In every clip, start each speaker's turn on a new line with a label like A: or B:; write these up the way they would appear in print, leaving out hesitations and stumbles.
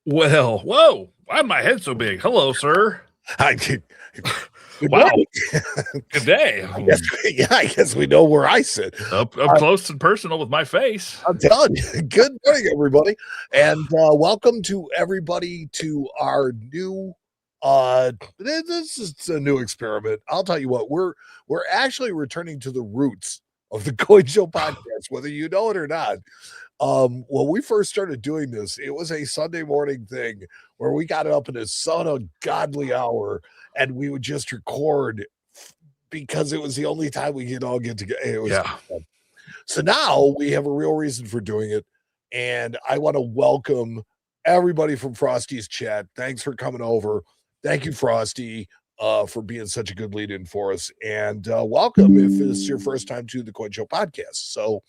A: Well, whoa, why my head so big? Hello, sir.
B: I did. Good
A: Wow,
B: morning.
A: good day.
B: I guess we know where I sit.
A: Up close and personal with my face.
B: I'm telling you. Good morning, everybody, and welcome to everybody to our new. This is a new experiment. I'll tell you what. We're actually returning to the roots of the Coin Show podcast, whether you know it or not. When we first started doing this, it was a Sunday morning thing where we got up at a son of godly hour and we would just record because it was the only time we could all get together. It was
A: Yeah.
B: fun. So now we have a real reason for doing it. And I want to welcome everybody from Frosty's chat. Thanks for coming over. Thank you, Frosty, for being such a good lead in for us. And welcome if this is your first time to the Coin Show podcast. So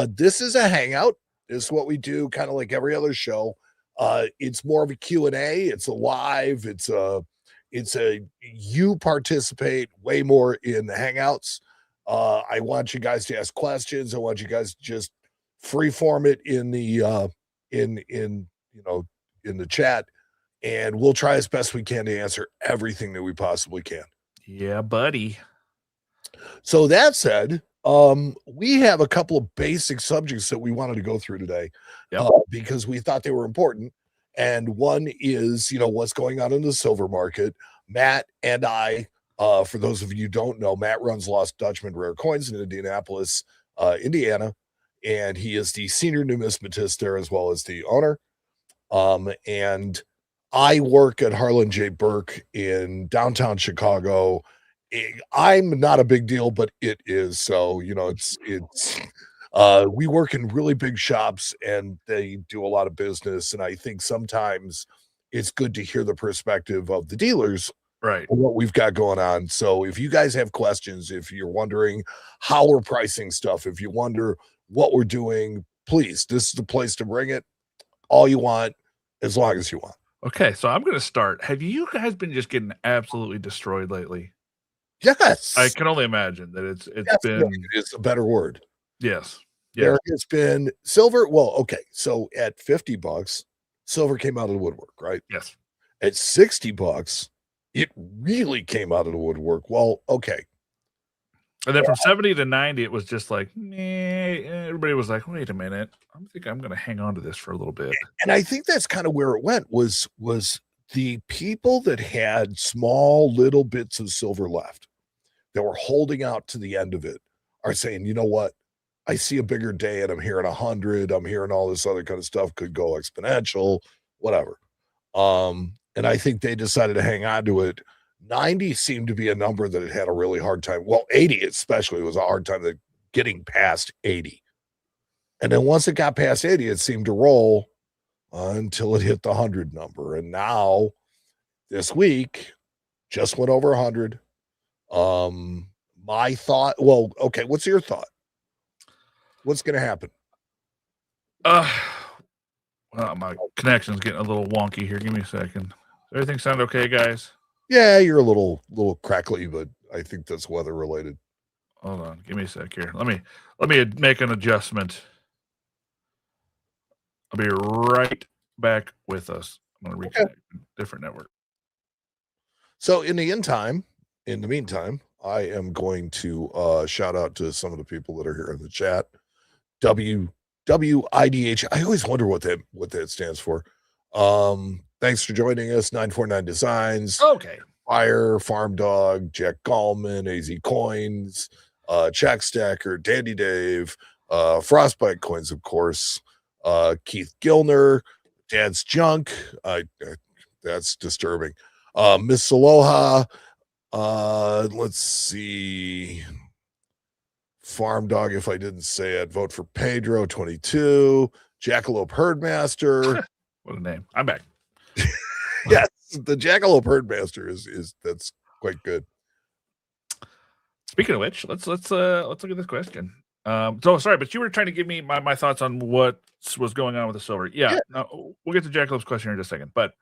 B: this is a hangout. This is what we do, kind of like every other show. It's more of a Q&A. It's a live. It's a you participate way more in the hangouts. I want you guys to ask questions. I want you guys to just free form it in the in the chat, and we'll try as best we can to answer everything that we possibly can.
A: Yeah, buddy.
B: So that said, we have a couple of basic subjects that we wanted to go through today because we thought they were important. And one is, what's going on in the silver market. Matt and I, for those of you who don't know, Matt runs Lost Dutchman Rare Coins in Indianapolis, Indiana, and he is the senior numismatist there as well as the owner. And I work at Harlan J. Burke in downtown Chicago. I'm not a big deal, but it is. So, we work in really big shops and they do a lot of business. And I think sometimes it's good to hear the perspective of the dealers,
A: right?
B: What we've got going on. So if you guys have questions, if you're wondering how we're pricing stuff, if you wonder what we're doing, please, this is the place to bring it. All you want, as long as you want.
A: Okay, so I'm going to start. Have you guys been just getting absolutely destroyed lately?
B: Yes.
A: I can only imagine that it's been.
B: It's a better word.
A: Yes.
B: There has been silver. Well, okay. So at $50, silver came out of the woodwork, right?
A: Yes.
B: At $60, it really came out of the woodwork. Well, okay.
A: And then from 70 to 90, it was just like, everybody was like, wait a minute. I think I'm going to hang on to this for a little bit.
B: And I think that's kind of where it went was the people that had small little bits of silver left that were holding out to the end of it are saying, you know what? I see a bigger day and I'm hearing 100. I'm hearing all this other kind of stuff could go exponential, whatever. And I think they decided to hang on to it. 90 seemed to be a number that it had a really hard time. Well, 80 especially was a hard time that getting past 80. And then once it got past 80, it seemed to roll until it hit the 100 number. And now this week just went over 100. My thought, well, okay, what's your thought? What's going to happen?
A: Well, my connection's getting a little wonky here. Give me a second. Does everything sound okay, guys?
B: Yeah, you're a little crackly, but I think that's weather related.
A: Hold on, give me a sec here. Let me make an adjustment. I'll be right back with us. I'm going to reconnect different network.
B: So in the meantime, I am going to shout out to some of the people that are here in the chat. WIDH. I always wonder what that stands for. Thanks for joining us. 949 Designs.
A: Okay.
B: Fire, Farm Dog, Jack Gallman, AZ Coins, Jack Stacker, Dandy Dave, Frostbite Coins, of course. Keith Gilner, Dad's Junk. That's disturbing. Miss Aloha. Let's see. Farm Dog, if I didn't say it. Vote for Pedro 22. Jackalope Herdmaster.
A: What a name. I'm back.
B: Yes, the Jackalope Herdmaster is that's quite good.
A: Speaking of which, let's look at this question. So sorry, but you were trying to give me my thoughts on what was going on with the silver. Yeah. No, we'll get to Jackalope's question in just a second. But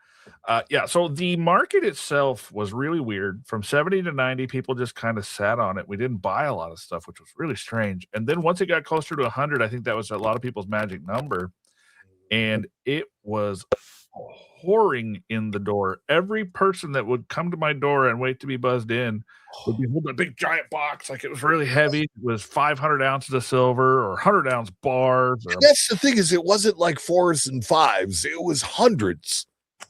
A: so the market itself was really weird. From 70 to 90, people just kind of sat on it. We didn't buy a lot of stuff, which was really strange. And then once it got closer to 100, I think that was a lot of people's magic number. and it was pouring in the door. Every person that would come to my door and wait to be buzzed in would be holding a big giant box, like it was really heavy. It was 500 ounces of silver or 100-ounce bars. Or
B: That's the thing, is it wasn't like 4s and 5s, it was hundreds.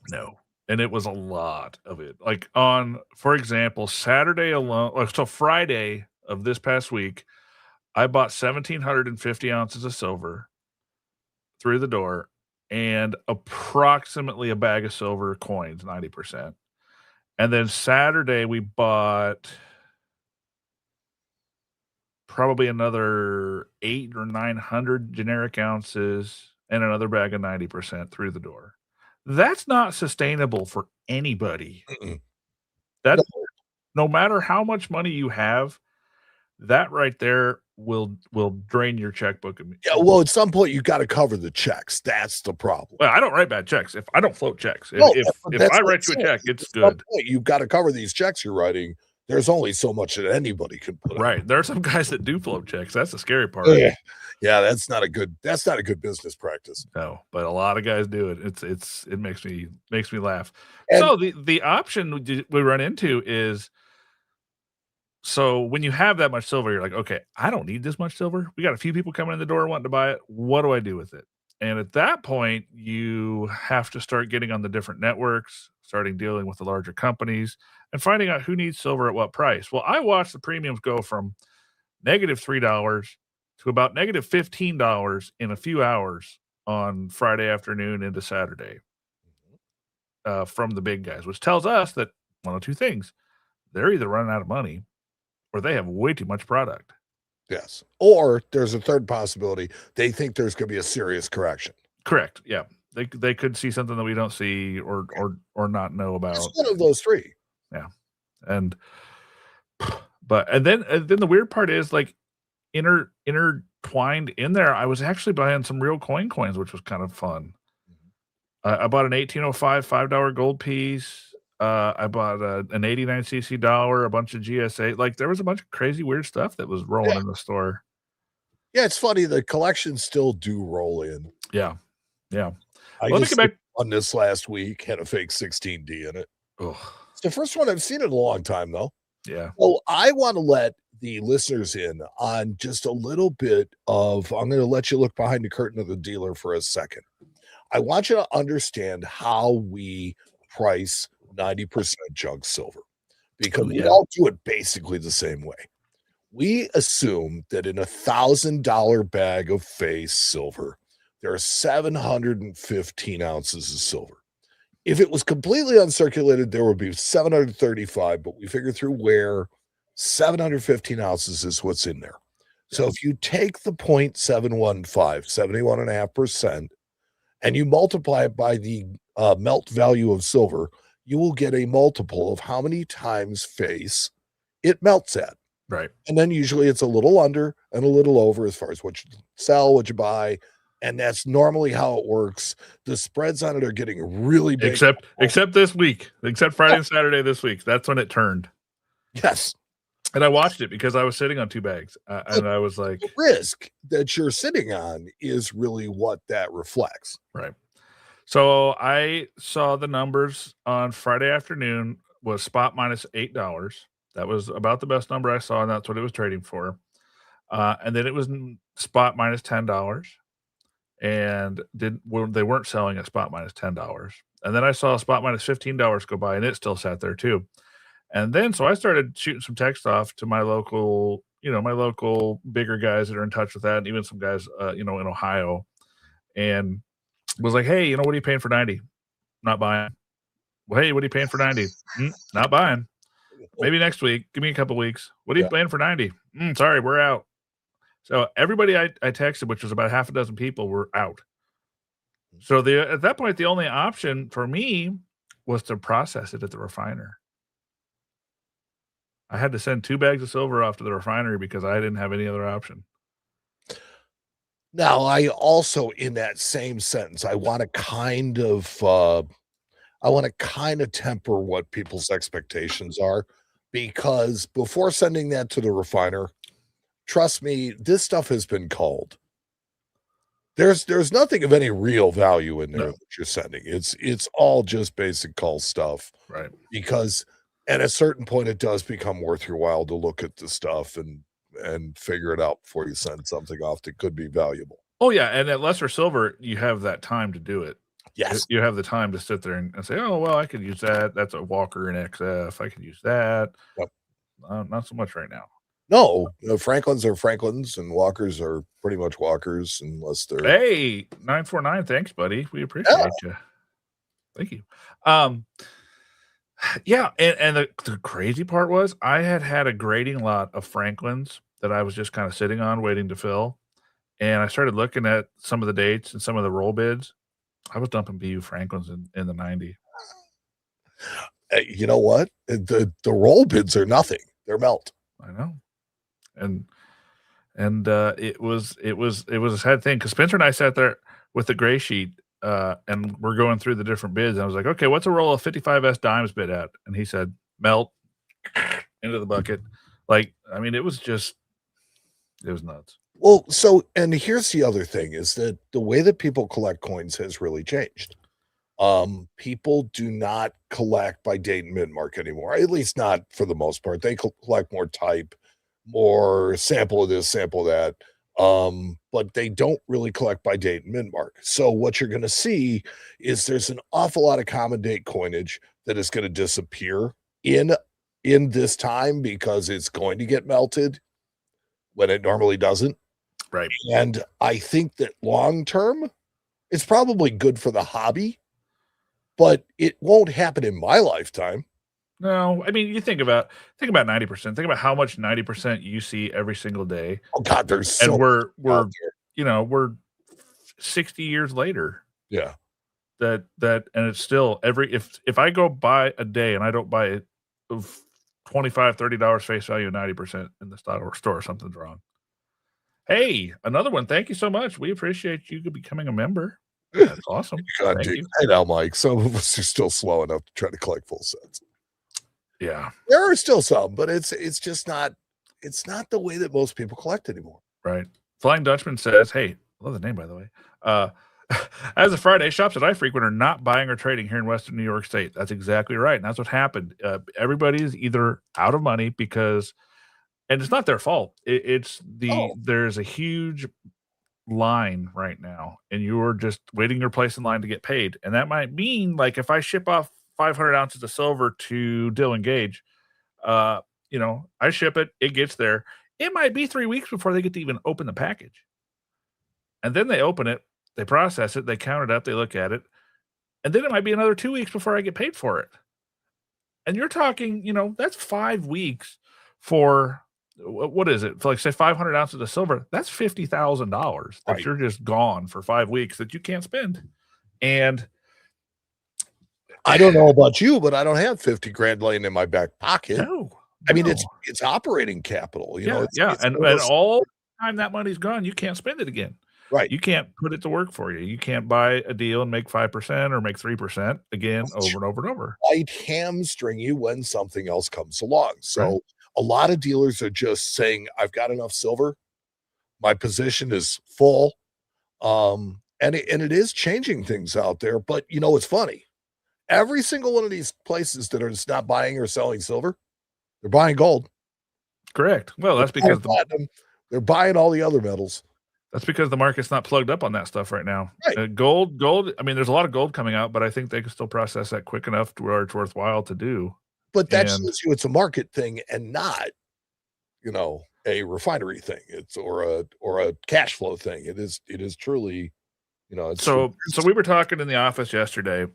A: no, and it was a lot of it. Like on, for example, Saturday alone, so Friday of this past week, I bought 1,750 ounces of silver through the door and approximately a bag of silver coins, 90%. And then Saturday we bought probably another 8 or 900 generic ounces and another bag of 90% through the door. That's not sustainable for anybody.
B: Mm-mm.
A: That no matter how much money you have, that right there will drain your checkbook.
B: Yeah, well, at some point you got to cover the checks. That's the problem.
A: Well, I don't write bad checks. If I don't float checks,
B: No,
A: if
B: that's
A: I
B: what I'm
A: write you a
B: saying.
A: check, it's
B: At some
A: good.
B: point, you've got to cover these checks you're writing. There's only so much that anybody can put out.
A: Right. There are some guys that do float checks. That's the scary part.
B: Yeah, that's not a good business practice.
A: No, but a lot of guys do it. It makes me laugh.
B: And
A: So the option we run into is, so when you have that much silver, you're like, okay, I don't need this much silver. We got a few people coming in the door wanting to buy it. What do I do with it? And at that point, you have to start getting on the different networks, starting dealing with the larger companies, and finding out who needs silver at what price. Well, I watched the premiums go from -$3 to about -$15 in a few hours on Friday afternoon into Saturday, from the big guys, which tells us that one of two things: they're either running out of money or they have way too much product.
B: yes, or there's a third possibility. They think there's going to be a serious correction.
A: Correct. Yeah. They could see something that we don't see or not know about.
B: It's one of those three.
A: Yeah. And then the weird part is, like, intertwined in there, I was actually buying some real coins, which was kind of fun. I bought an 1805 $5 gold piece. I bought an 89cc dollar, a bunch of GSA. Like, there was a bunch of crazy weird stuff that was rolling in the store.
B: Yeah, it's funny. The collections still do roll in.
A: Yeah. Yeah.
B: I
A: Well,
B: just on this last week had a fake 16D in it.
A: Ugh.
B: It's the first one I've seen in a long time, though.
A: Yeah.
B: Well, I want to let the listeners in on just a little bit of, I'm going to let you look behind the curtain of the dealer for a second. I want you to understand how we price 90% junk silver, because we all do it basically the same way. We assume that in $1,000 bag of face silver, there are 715 ounces of silver. If it was completely uncirculated, there would be 735, but we figure through where 715 ounces is what's in there. So if you take the 0.715, 71.5%, and you multiply it by the melt value of silver, you will get a multiple of how many times face it melts at.
A: Right.
B: And then usually it's a little under and a little over as far as what you sell, what you buy. And that's normally how it works. The spreads on it are getting really big.
A: Except this week. Except Friday and Saturday this week. That's when it turned.
B: Yes.
A: And I watched it because I was sitting on 2 bags. And I was like,
B: the risk that you're sitting on is really what that reflects.
A: Right. So I saw the numbers on Friday afternoon was spot -$8. That was about the best number I saw, and that's what it was trading for. And then it was spot -$10, and they weren't selling at spot -$10. And then I saw spot -$15 go by, and it still sat there too. And then so I started shooting some text off to my local bigger guys that are in touch with that, and even some guys in Ohio, and was like, hey, what are you paying for 90? Not buying. Well, hey, what are you paying for 90? Not buying. Maybe next week. Give me a couple weeks. What are you paying for 90? Sorry, we're out. So everybody I texted, which was about half a dozen people, were out. So at that point, the only option for me was to process it at the refiner. I had to send 2 bags of silver off to the refinery because I didn't have any other option.
B: Now, I also, in that same sentence, I want to kind of temper what people's expectations are, because before sending that to the refiner, trust me, this stuff has been culled. There's nothing of any real value in there
A: No.
B: that you're sending. It's all just basic call stuff
A: Right.
B: because at a certain point it does become worth your while to look at the stuff and figure it out before you send something off that could be valuable.
A: Oh, yeah, and at lesser silver, you have that time to do it.
B: Yes.
A: You have the time to sit there and say, "Oh, well, I could use that. That's a Walker in XF. I could use that."
B: Yep.
A: Not so much right now.
B: No, Franklins are Franklins and Walkers are pretty much Walkers unless they're
A: Hey, 949, thanks, buddy. We
B: Yeah.
A: appreciate you. Thank you. Um, yeah, and the crazy part was I had a grading lot of Franklins that I was just kinda sitting on waiting to fill, and I started looking at some of the dates and some of the roll bids. I was dumping BU Franklins in the 90.
B: You know what? The roll bids are nothing. They're melt.
A: I know. And it was a sad thing because Spencer and I sat there with the gray sheet, and we're going through the different bids. And I was like, "Okay, what's a roll of 55S dimes bid at?" And he said, "Melt into the bucket." Like, I mean, it was nuts.
B: Well, so and here's the other thing is that the way that people collect coins has really changed. People do not collect by date and mint mark anymore, at least not for the most part. They collect more type, more sample of this, sample of that. But they don't really collect by date and mint mark. So what you're going to see is there's an awful lot of common date coinage that is going to disappear in this time because it's going to get melted when it normally doesn't.
A: Right.
B: And I think that long term, it's probably good for the hobby, but it won't happen in my lifetime.
A: No, I mean, you think about 90%. Think about how much 90% you see every single day.
B: Oh God, there's so
A: And we're
B: out there.
A: we're 60 years later.
B: Yeah.
A: And it's still if I go buy a day and I don't buy it of $25-$30 face value 90% in the store, something's wrong. Hey, another one. Thank you so much. We appreciate you becoming a member. That's awesome.
B: God,
A: Thank
B: dude.
A: you.
B: I know, Mike. Some of us are still slow enough to try to collect full sets.
A: Yeah.
B: There are still some, but it's just not the way that most people collect anymore.
A: Right. Flying Dutchman says, "Hey, love the name by the way. As of Friday, shops that I frequent are not buying or trading here in Western New York State." That's exactly right. And that's what happened. Everybody's either out of money because and it's not their fault. There's a huge line right now, and you're just waiting your place in line to get paid. And that might mean, like, if I ship off 500 ounces of silver to Dylan Gage, I ship it, it gets there. It might be 3 weeks before they get to even open the package. And then they open it, they process it, they count it up, they look at it, and then it might be another 2 weeks before I get paid for it. And you're talking, that's 5 weeks for what is it? For like say 500 ounces of silver, that's $50,000 that you're just gone for 5 weeks that you can't spend. And
B: I don't know about you, but I don't have 50 grand laying in my back pocket.
A: no,
B: I mean, it's operating capital, you know. It's
A: and all the time that money's gone, you can't spend it again.
B: right.
A: You can't put it to work for you. You can't buy a deal and make 5% or make 3% again over and over and over.
B: Might hamstring you when something else comes along. So a lot of dealers are just saying, I've got enough silver. My position is full. And it is changing things out there. But it's funny. Every single one of these places that are just not buying or selling silver, they're buying gold.
A: Correct. Well, that's because
B: they're buying all the other metals.
A: That's because the market's not plugged up on that stuff right now.
B: Right.
A: Gold. I mean, there's a lot of gold coming out, but I think they can still process that quick enough to where it's worthwhile to do.
B: But that shows you it's a market thing and not, a refinery thing. It's or a cash flow thing. It is truly,
A: So we were talking in the office yesterday,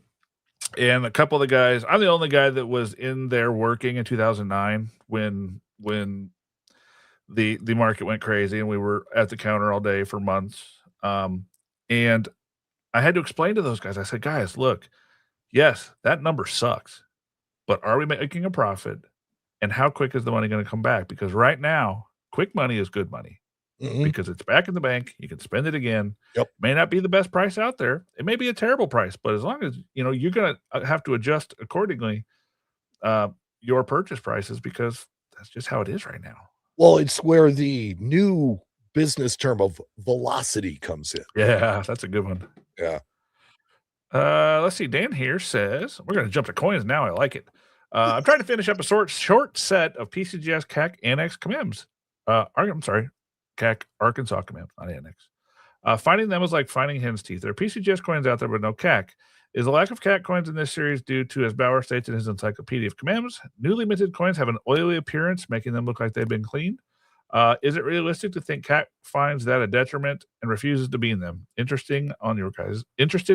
A: and a couple of the guys. I'm the only guy that was in there working in 2009 when the market went crazy and we were at the counter all day for months. And I had to explain to those guys. I said, guys, look, yes, that number sucks, but are we making a profit? And how quick is the money going to come back? Because right now, quick money is good money because it's back in the bank. You can spend it again.
B: Yep.
A: May not be the best price out there. It may be a terrible price, but as long as, you're going to have to adjust accordingly your purchase prices because that's just how it is right now.
B: Well, it's where the new business term of velocity comes in.
A: Yeah, that's a good one.
B: Yeah.
A: Let's see. Dan here says we're going to jump to coins now. I like it. I'm trying to finish up a short set of PCGS CAC Annex commems. I'm sorry, CAC Arkansas commems, not Annex. Finding them is like finding hen's teeth. There are PCGS coins out there, but no CAC. Is the lack of CAC coins in this series due to, as Bauer states in his Encyclopedia of Commems, newly minted coins have an oily appearance, making them look like they've been cleaned? Is it realistic to think CAC finds that a detriment and refuses to be in them? Interested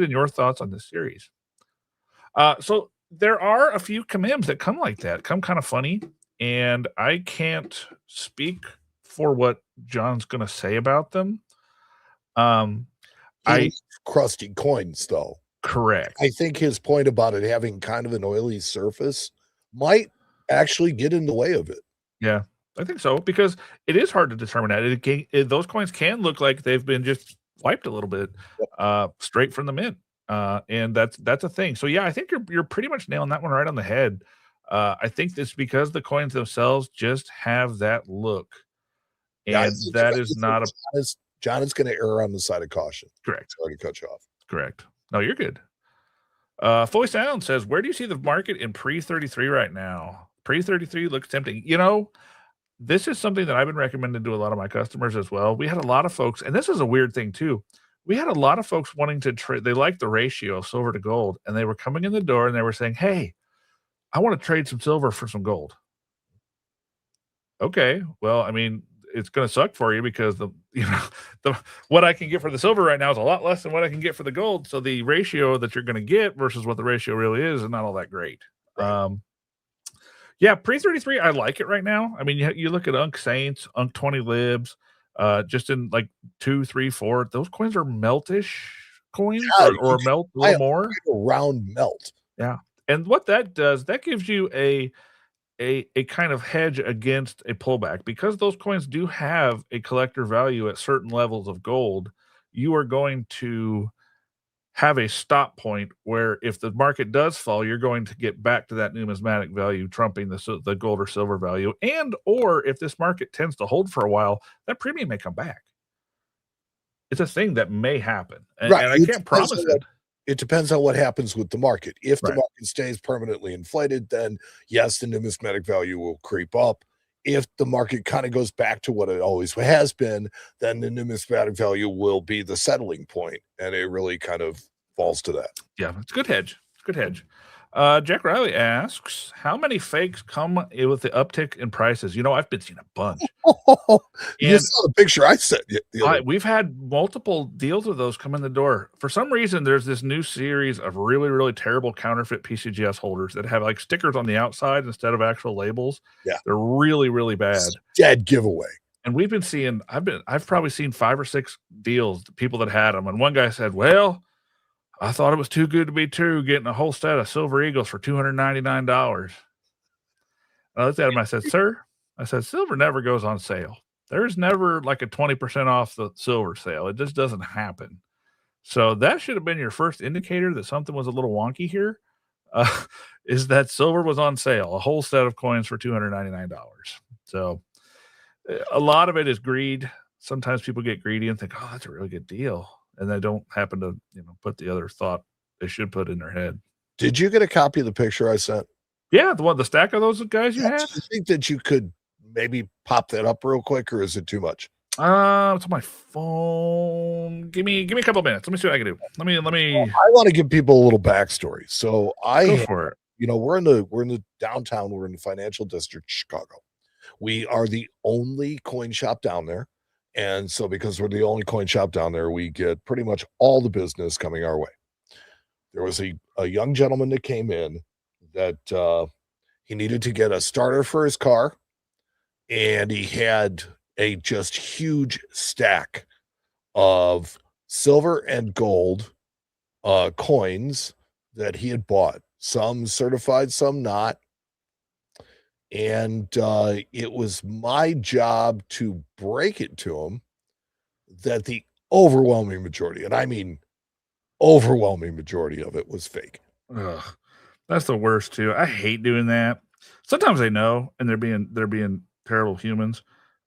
A: in your thoughts on this series. So there are a few commems that come like that, come kind of funny, and I can't speak for what John's going to say about them.
B: Crusty coins, though.
A: Correct.
B: I think his point about it having kind of an oily surface might actually get in the way of it.
A: Yeah, I think so, because it is hard to determine that. Those coins can look like they've been just wiped a little bit, straight from the mint, and that's a thing. So yeah, I think you're pretty much nailing that one right on the head. I think it's because the coins themselves just have that look, and that is not a.
B: John is going to err on the side of caution.
A: Correct.
B: Sorry to cut you off.
A: Correct. No, you're good. Fully Sound says, where do you see the market in pre-33 right now? Pre-33 looks tempting. You know, this is something that I've been recommending to a lot of my customers as well. We had a lot of folks, and this is a weird thing too. We had a lot of folks wanting to trade. They liked the ratio of silver to gold, and they were coming in the door and they were saying, hey, I want to trade some silver for some gold. Okay, well, I mean, it's going to suck for you because what I can get for the silver right now is a lot less than what I can get for the gold. So the ratio that you're going to get versus what the ratio really is not all that great. Right. Yeah, pre-33, I like it right now. I mean, you look at Unk Saints, Unk 20 Libs, just in like 2, 3, 4. Those coins are meltish coins, or melt a little more.
B: Round melt.
A: Yeah, and what that does, that gives you a kind of hedge against a pullback, because those coins do have a collector value at certain levels of gold. You are going to have a stop point where if the market does fall, you're going to get back to that numismatic value, trumping the gold or silver value. And, or if this market tends to hold for a while, that premium may come back. It's a thing that may happen. And, right. And I can't promise it.
B: It depends on what happens with the market. If the market stays permanently inflated, then yes, the numismatic value will creep up. If the market kind of goes back to what it always has been, then the numismatic value will be the settling point, and it really kind of falls to that.
A: Yeah, it's a good hedge. It's a good hedge. Jack Riley asks, how many fakes come with the uptick in prices? You know, I've been seeing a bunch.
B: You saw the picture I sent you.
A: We've had multiple deals of those come in the door. For some reason, there's this new series of really, really terrible counterfeit PCGS holders that have like stickers on the outside instead of actual labels.
B: Yeah,
A: they're really, really bad.
B: Dead giveaway.
A: And we've been seeing. I've probably seen 5 or 6 deals. People that had them, and one guy said, "Well, I thought it was too good to be true, getting a whole set of Silver Eagles for $299. I looked at him. I said, sir, silver never goes on sale. There's never like a 20% off the silver sale. It just doesn't happen. So that should have been your first indicator that something was a little wonky here, is that silver was on sale, a whole set of coins for $299. So a lot of it is greed. Sometimes people get greedy and think, oh, that's a really good deal. And they don't happen to, put the other thought they should put in their head.
B: Did you get a copy of the picture I sent?
A: Yeah, the stack of those guys you had.
B: Do you think that you could maybe pop that up real quick, or is it too much?
A: It's on my phone. Give me a couple minutes. Let me see what I can do. Let me.
B: Well, I want to give people a little backstory. So
A: go for it.
B: We're in the downtown. We're in the financial district, Chicago. We are the only coin shop down there. And so because we're the only coin shop down there, we get pretty much all the business coming our way. There was a young gentleman that came in that he needed to get a starter for his car, and he had a just huge stack of silver and gold coins that he had bought, some certified, some not. And it was my job to break it to him that the overwhelming majority, and I mean overwhelming majority of it, was fake.
A: Ugh, that's the worst too. I hate doing that. Sometimes they know, and they're being terrible humans.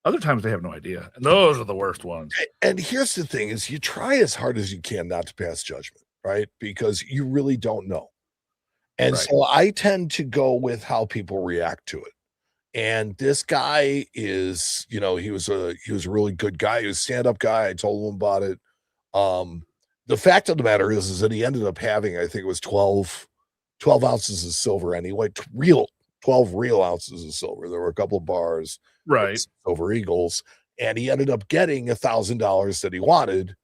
A: Other times they have no idea, and those are the worst ones.
B: And here's the thing is you try as hard as you can not to pass judgment, right? Because you really don't know. And
A: Right.
B: so I tend to go with how people react to it. And this guy is, he was a really good guy. He was a stand-up guy. I told him about it. The fact of the matter is that he ended up having, I think it was 12 ounces of silver anyway, real 12 real ounces of silver. There were a couple of bars,
A: Right.
B: over Eagles, and he ended up getting $1,000 that he wanted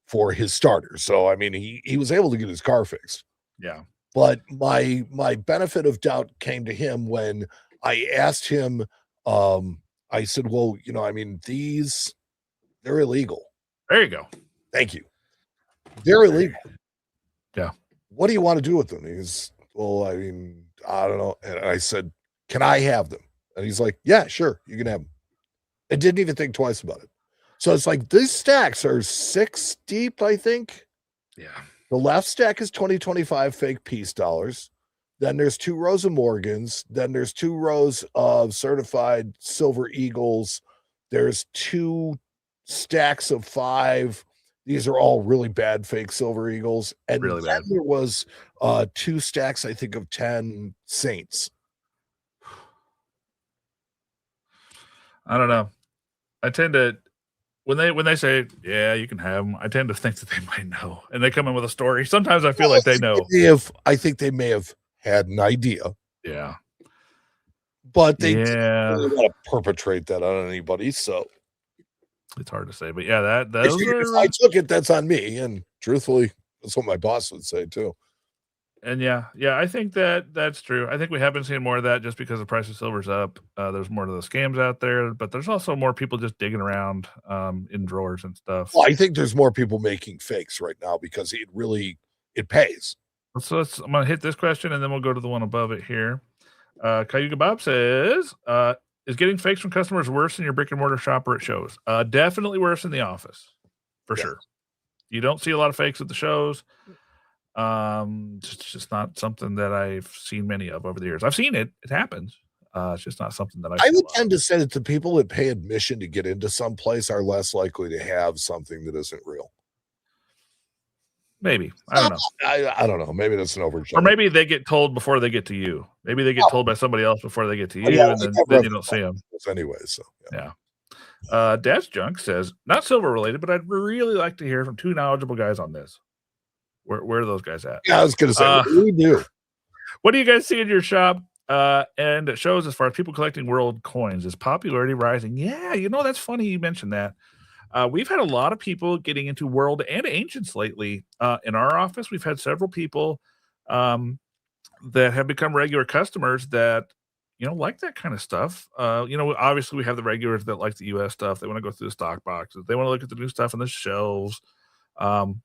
B: for his starter. So I mean, he was able to get his car fixed.
A: Yeah.
B: But my benefit of doubt came to him when I asked him, I said, "Well, I mean, they're illegal."
A: There you go.
B: Thank you. They're illegal.
A: Yeah.
B: What do you want to do with them? He's, well, I mean, I don't know. And I said, "Can I have them?" And he's like, "Yeah, sure, you can have them." I didn't even think twice about it. So it's like these stacks are 6 deep, I think.
A: Yeah.
B: The left stack is 2025 fake peace dollars. Then there's 2 rows of Morgans. Then there's 2 rows of certified silver Eagles. There's 2 stacks of 5. These are all really bad fake silver Eagles. And
A: Really
B: then
A: bad.
B: there was 2 stacks, I think, of 10 Saints.
A: I don't know. I tend to when they say, "Yeah, you can have them," I tend to think that they might know, and they come in with a story. Sometimes I feel like they know.
B: I think they may have had an idea,
A: Yeah.
B: but they didn't
A: Yeah.
B: really want to perpetrate that on anybody. So
A: It's hard to say, but yeah, that
B: I
A: those
B: figured if
A: are
B: I took it, that's on me. And truthfully, that's what my boss would say too.
A: and yeah, I think that that's true. I think we have been seeing more of that just because the price of silver's up. There's more of the scams out there, but there's also more people just digging around in drawers and stuff.
B: Well, I think there's more people making fakes right now because it pays.
A: I'm gonna hit this question and then we'll go to the one above it here. Cayuga Bob says, is getting fakes from customers worse than your brick and mortar shop or at shows? Definitely worse in the office, for
B: Yes.
A: sure. You don't see a lot of fakes at the shows. It's just not something that I've seen many of over the years. I've seen it; it happens. It's just not something that I
B: I
A: see a
B: would
A: lot.
B: tend to say that the people that pay admission to get into some place are less likely to have something that isn't real.
A: Maybe I don't know,
B: I don't know. Maybe that's an
A: or
B: overgeneralization.
A: maybe they get told before they get to you. Maybe they get told by somebody else before they get to
B: Oh,
A: you,
B: yeah,
A: and
B: I
A: then
B: never
A: you
B: have
A: don't see them.
B: anyway. So yeah.
A: Yeah. Dad's Junk says, not silver related, but I'd really like to hear from 2 knowledgeable guys on this. Where are those guys at?
B: Yeah, I was gonna say,
A: Uh,
B: what do we do?
A: what do you guys see in your shop? And it shows as far as people collecting world coins, is popularity rising? Yeah, that's funny you mentioned that. We've had a lot of people getting into world and ancients lately. In our office, we've had several people um, that have become regular customers that like that kind of stuff. Obviously we have the regulars that like the US stuff. They want to go through the stock boxes. They want to look at the new stuff on the shelves. Um,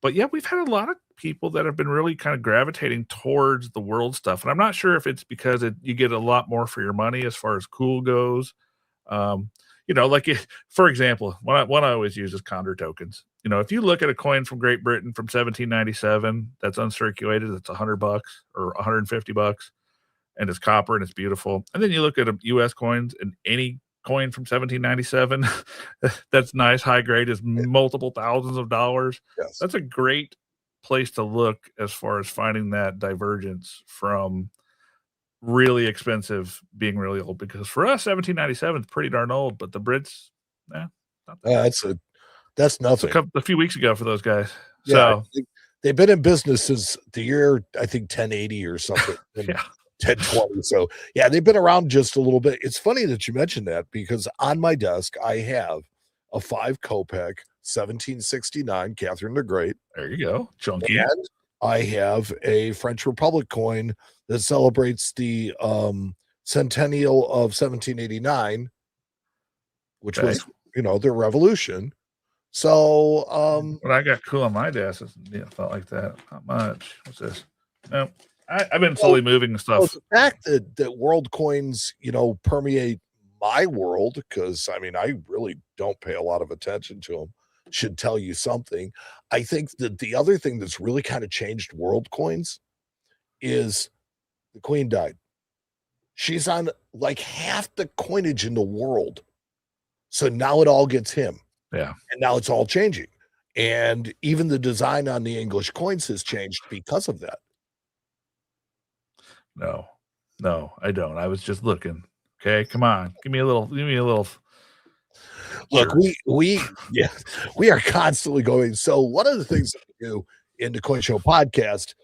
A: but yeah, we've had a lot of people that have been really kind of gravitating towards the world stuff. And I'm not sure if it's because you get a lot more for your money as far as cool goes. Um, like for example, one I always use is Condor tokens. If you look at a coin from Great Britain from 1797 that's uncirculated, that's $100 or $150, and it's copper and it's beautiful. And then you look at US coins, and any coin from 1797 that's nice, high grade, is multiple thousands of dollars.
B: Yes.
A: That's a great place to look as far as finding that divergence from really expensive being really old, because for us 1797 is pretty darn old, but the Brits, not that
B: That's
A: It's
B: nothing.
A: a few weeks ago for those guys.
B: Yeah,
A: So
B: they've been in business since the year, I think, 1080 or something.
A: yeah,
B: 1020. So yeah, they've been around just a little bit. It's funny that you mentioned that because on my desk I have a 5 Kopeck 1769 Catherine the Great,
A: there you go, chunky.
B: and I have a French Republic coin that celebrates the centennial of 1789, which
A: Okay.
B: was their revolution. So
A: What I got cool on my desk is felt like that. Not much. What's this? No, I've been slowly moving the
B: well,
A: stuff.
B: the fact that world coins, permeate my world, because I mean, I really don't pay a lot of attention to them, should tell you something. I think that the other thing that's really kind of changed world coins is the Queen died. She's on like half the coinage in the world So now it all gets him.
A: Yeah.
B: And now it's all changing. And even the design on the English coins has changed because of that.
A: No. No, I don't. I was just looking. Okay, come on. Give me a little
B: Look,
A: Sure.
B: we are constantly going. So one of the things that we do in the Coin Show podcast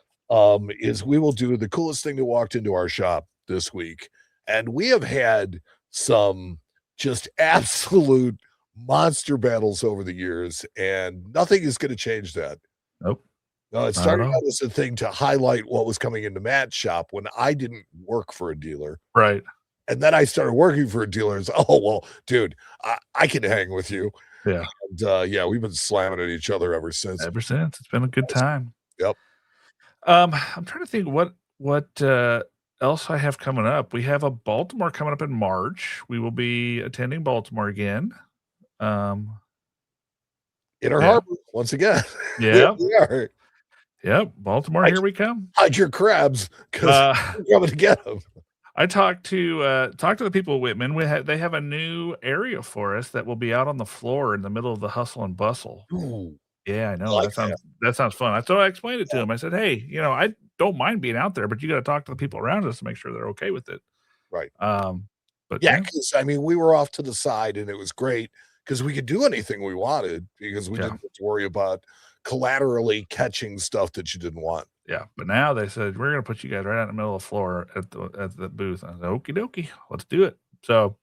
B: is we will do the coolest thing that walked into our shop this week. And we have had some just absolute monster battles over the years, and nothing is going to change that.
A: Nope.
B: No, it
A: Not at
B: started
A: all.
B: out as a thing to highlight what was coming into Matt's shop when I didn't work for a dealer.
A: Right.
B: And then I started working for a dealer. And oh, well, dude, I can hang with you.
A: Yeah.
B: And yeah, we've been slamming at each other ever since.
A: Ever since. It's been a good time.
B: Yep.
A: I'm trying to think what else I have coming up. We have a Baltimore coming up in March. We will be attending Baltimore again.
B: Inner
A: Yeah.
B: Harbor, once again.
A: Yeah.
B: We are.
A: Yep. Baltimore, here we come.
B: Hide your crabs because we're coming to get them.
A: I talked to the people at Whitman. They have a new area for us that will be out on the floor in the middle of the hustle and bustle.
B: Ooh,
A: Yeah, I know.
B: like
A: That sounds fun. So I explained it to him. I said, "Hey, I don't mind being out there, but you got to talk to the people around us to make sure they're okay with it."
B: right.
A: But
B: Yeah, because I mean, we were off to the side and it was great because we could do anything we wanted because we didn't have to worry about collaterally catching stuff that you didn't want.
A: Yeah, but now they said we're going to put you guys right out in the middle of the floor at the booth. I said, "Okie dokie, let's do it." So,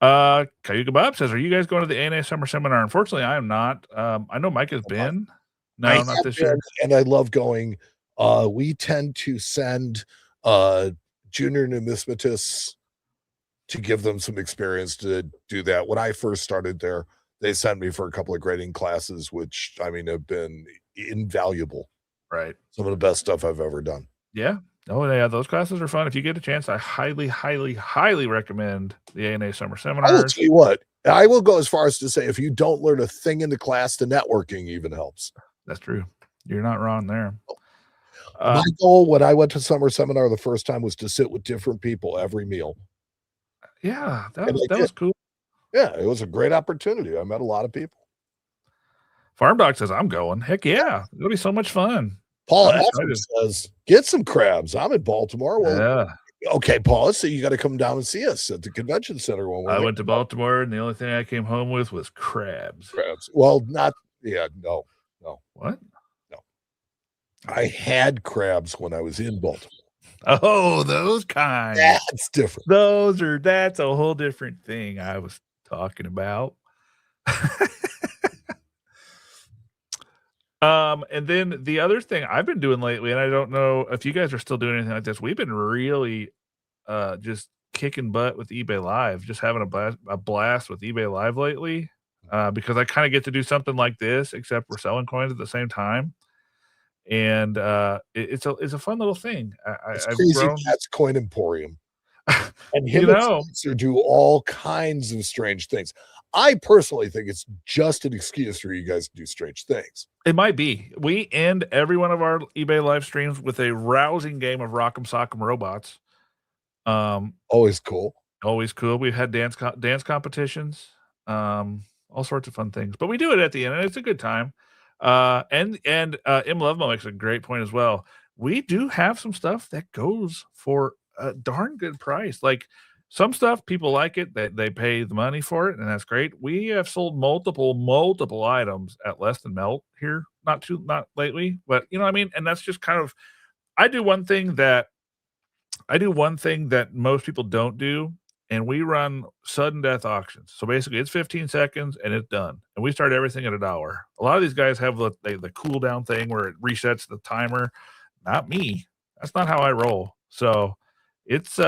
A: Cayuga Bob says, "Are you guys going to the ANA Summer Seminar?" Unfortunately, I am not. I know Mike has been. No, not this year.
B: And I love going. We tend to send junior numismatists to give them some experience to do that. When I first started there, they sent me for a couple of grading classes, which I mean have been invaluable.
A: Right.
B: Some of the best stuff I've ever done.
A: Yeah. Oh, yeah. Those classes are fun. If you get a chance, I highly, highly, highly recommend the ANA Summer Seminars.
B: I will tell you what, I will go as far as to say if you don't learn a thing in the class, the networking even helps.
A: That's true. You're not wrong there.
B: My goal when I went to summer seminar the first time was to sit with different people every meal.
A: Yeah, that was cool.
B: Yeah, it was a great opportunity. I met a lot of people.
A: Farm Dog says, "I'm going." Heck yeah. It'll be so much fun.
B: Paul Evans says, "Get some crabs. I'm in Baltimore." Well,
A: yeah.
B: Okay, Paul, so you got to come down and see us at the convention center. When
A: I went to Baltimore, and the only thing I came home with was crabs.
B: Well, no.
A: What?
B: No. I had crabs when I was in Baltimore.
A: Oh, those kinds.
B: That's different.
A: That's a whole different thing I was talking about. And then the other thing I've been doing lately, and I don't know if you guys are still doing anything like this, we've been really just kicking butt with eBay Live, just having a blast with eBay Live lately, because I kind of get to do something like this, except we're selling coins at the same time. And it's a fun little thing. I've grown.
B: That's Coin Emporium. And him and Spencer do all kinds of strange things. I personally think it's just an excuse for you guys to do strange things.
A: It might be. We end every one of our eBay live streams with a rousing game of Rock'em Sock'em Robots.
B: Always cool.
A: Always cool. We've had dance competitions, all sorts of fun things. But we do it at the end, and it's a good time. And M. Lovemo makes a great point as well. We do have some stuff that goes for a darn good price. Like some stuff, people like it, they pay the money for it, and that's great. We have sold multiple items at less than melt here. Not lately, but you know what I mean? And that's just kind of, I do one thing that most people don't do, and we run sudden death auctions. So basically it's 15 seconds and it's done. And we start everything at $1. A lot of these guys have the cool down thing where it resets the timer. Not me. That's not how I roll. So it's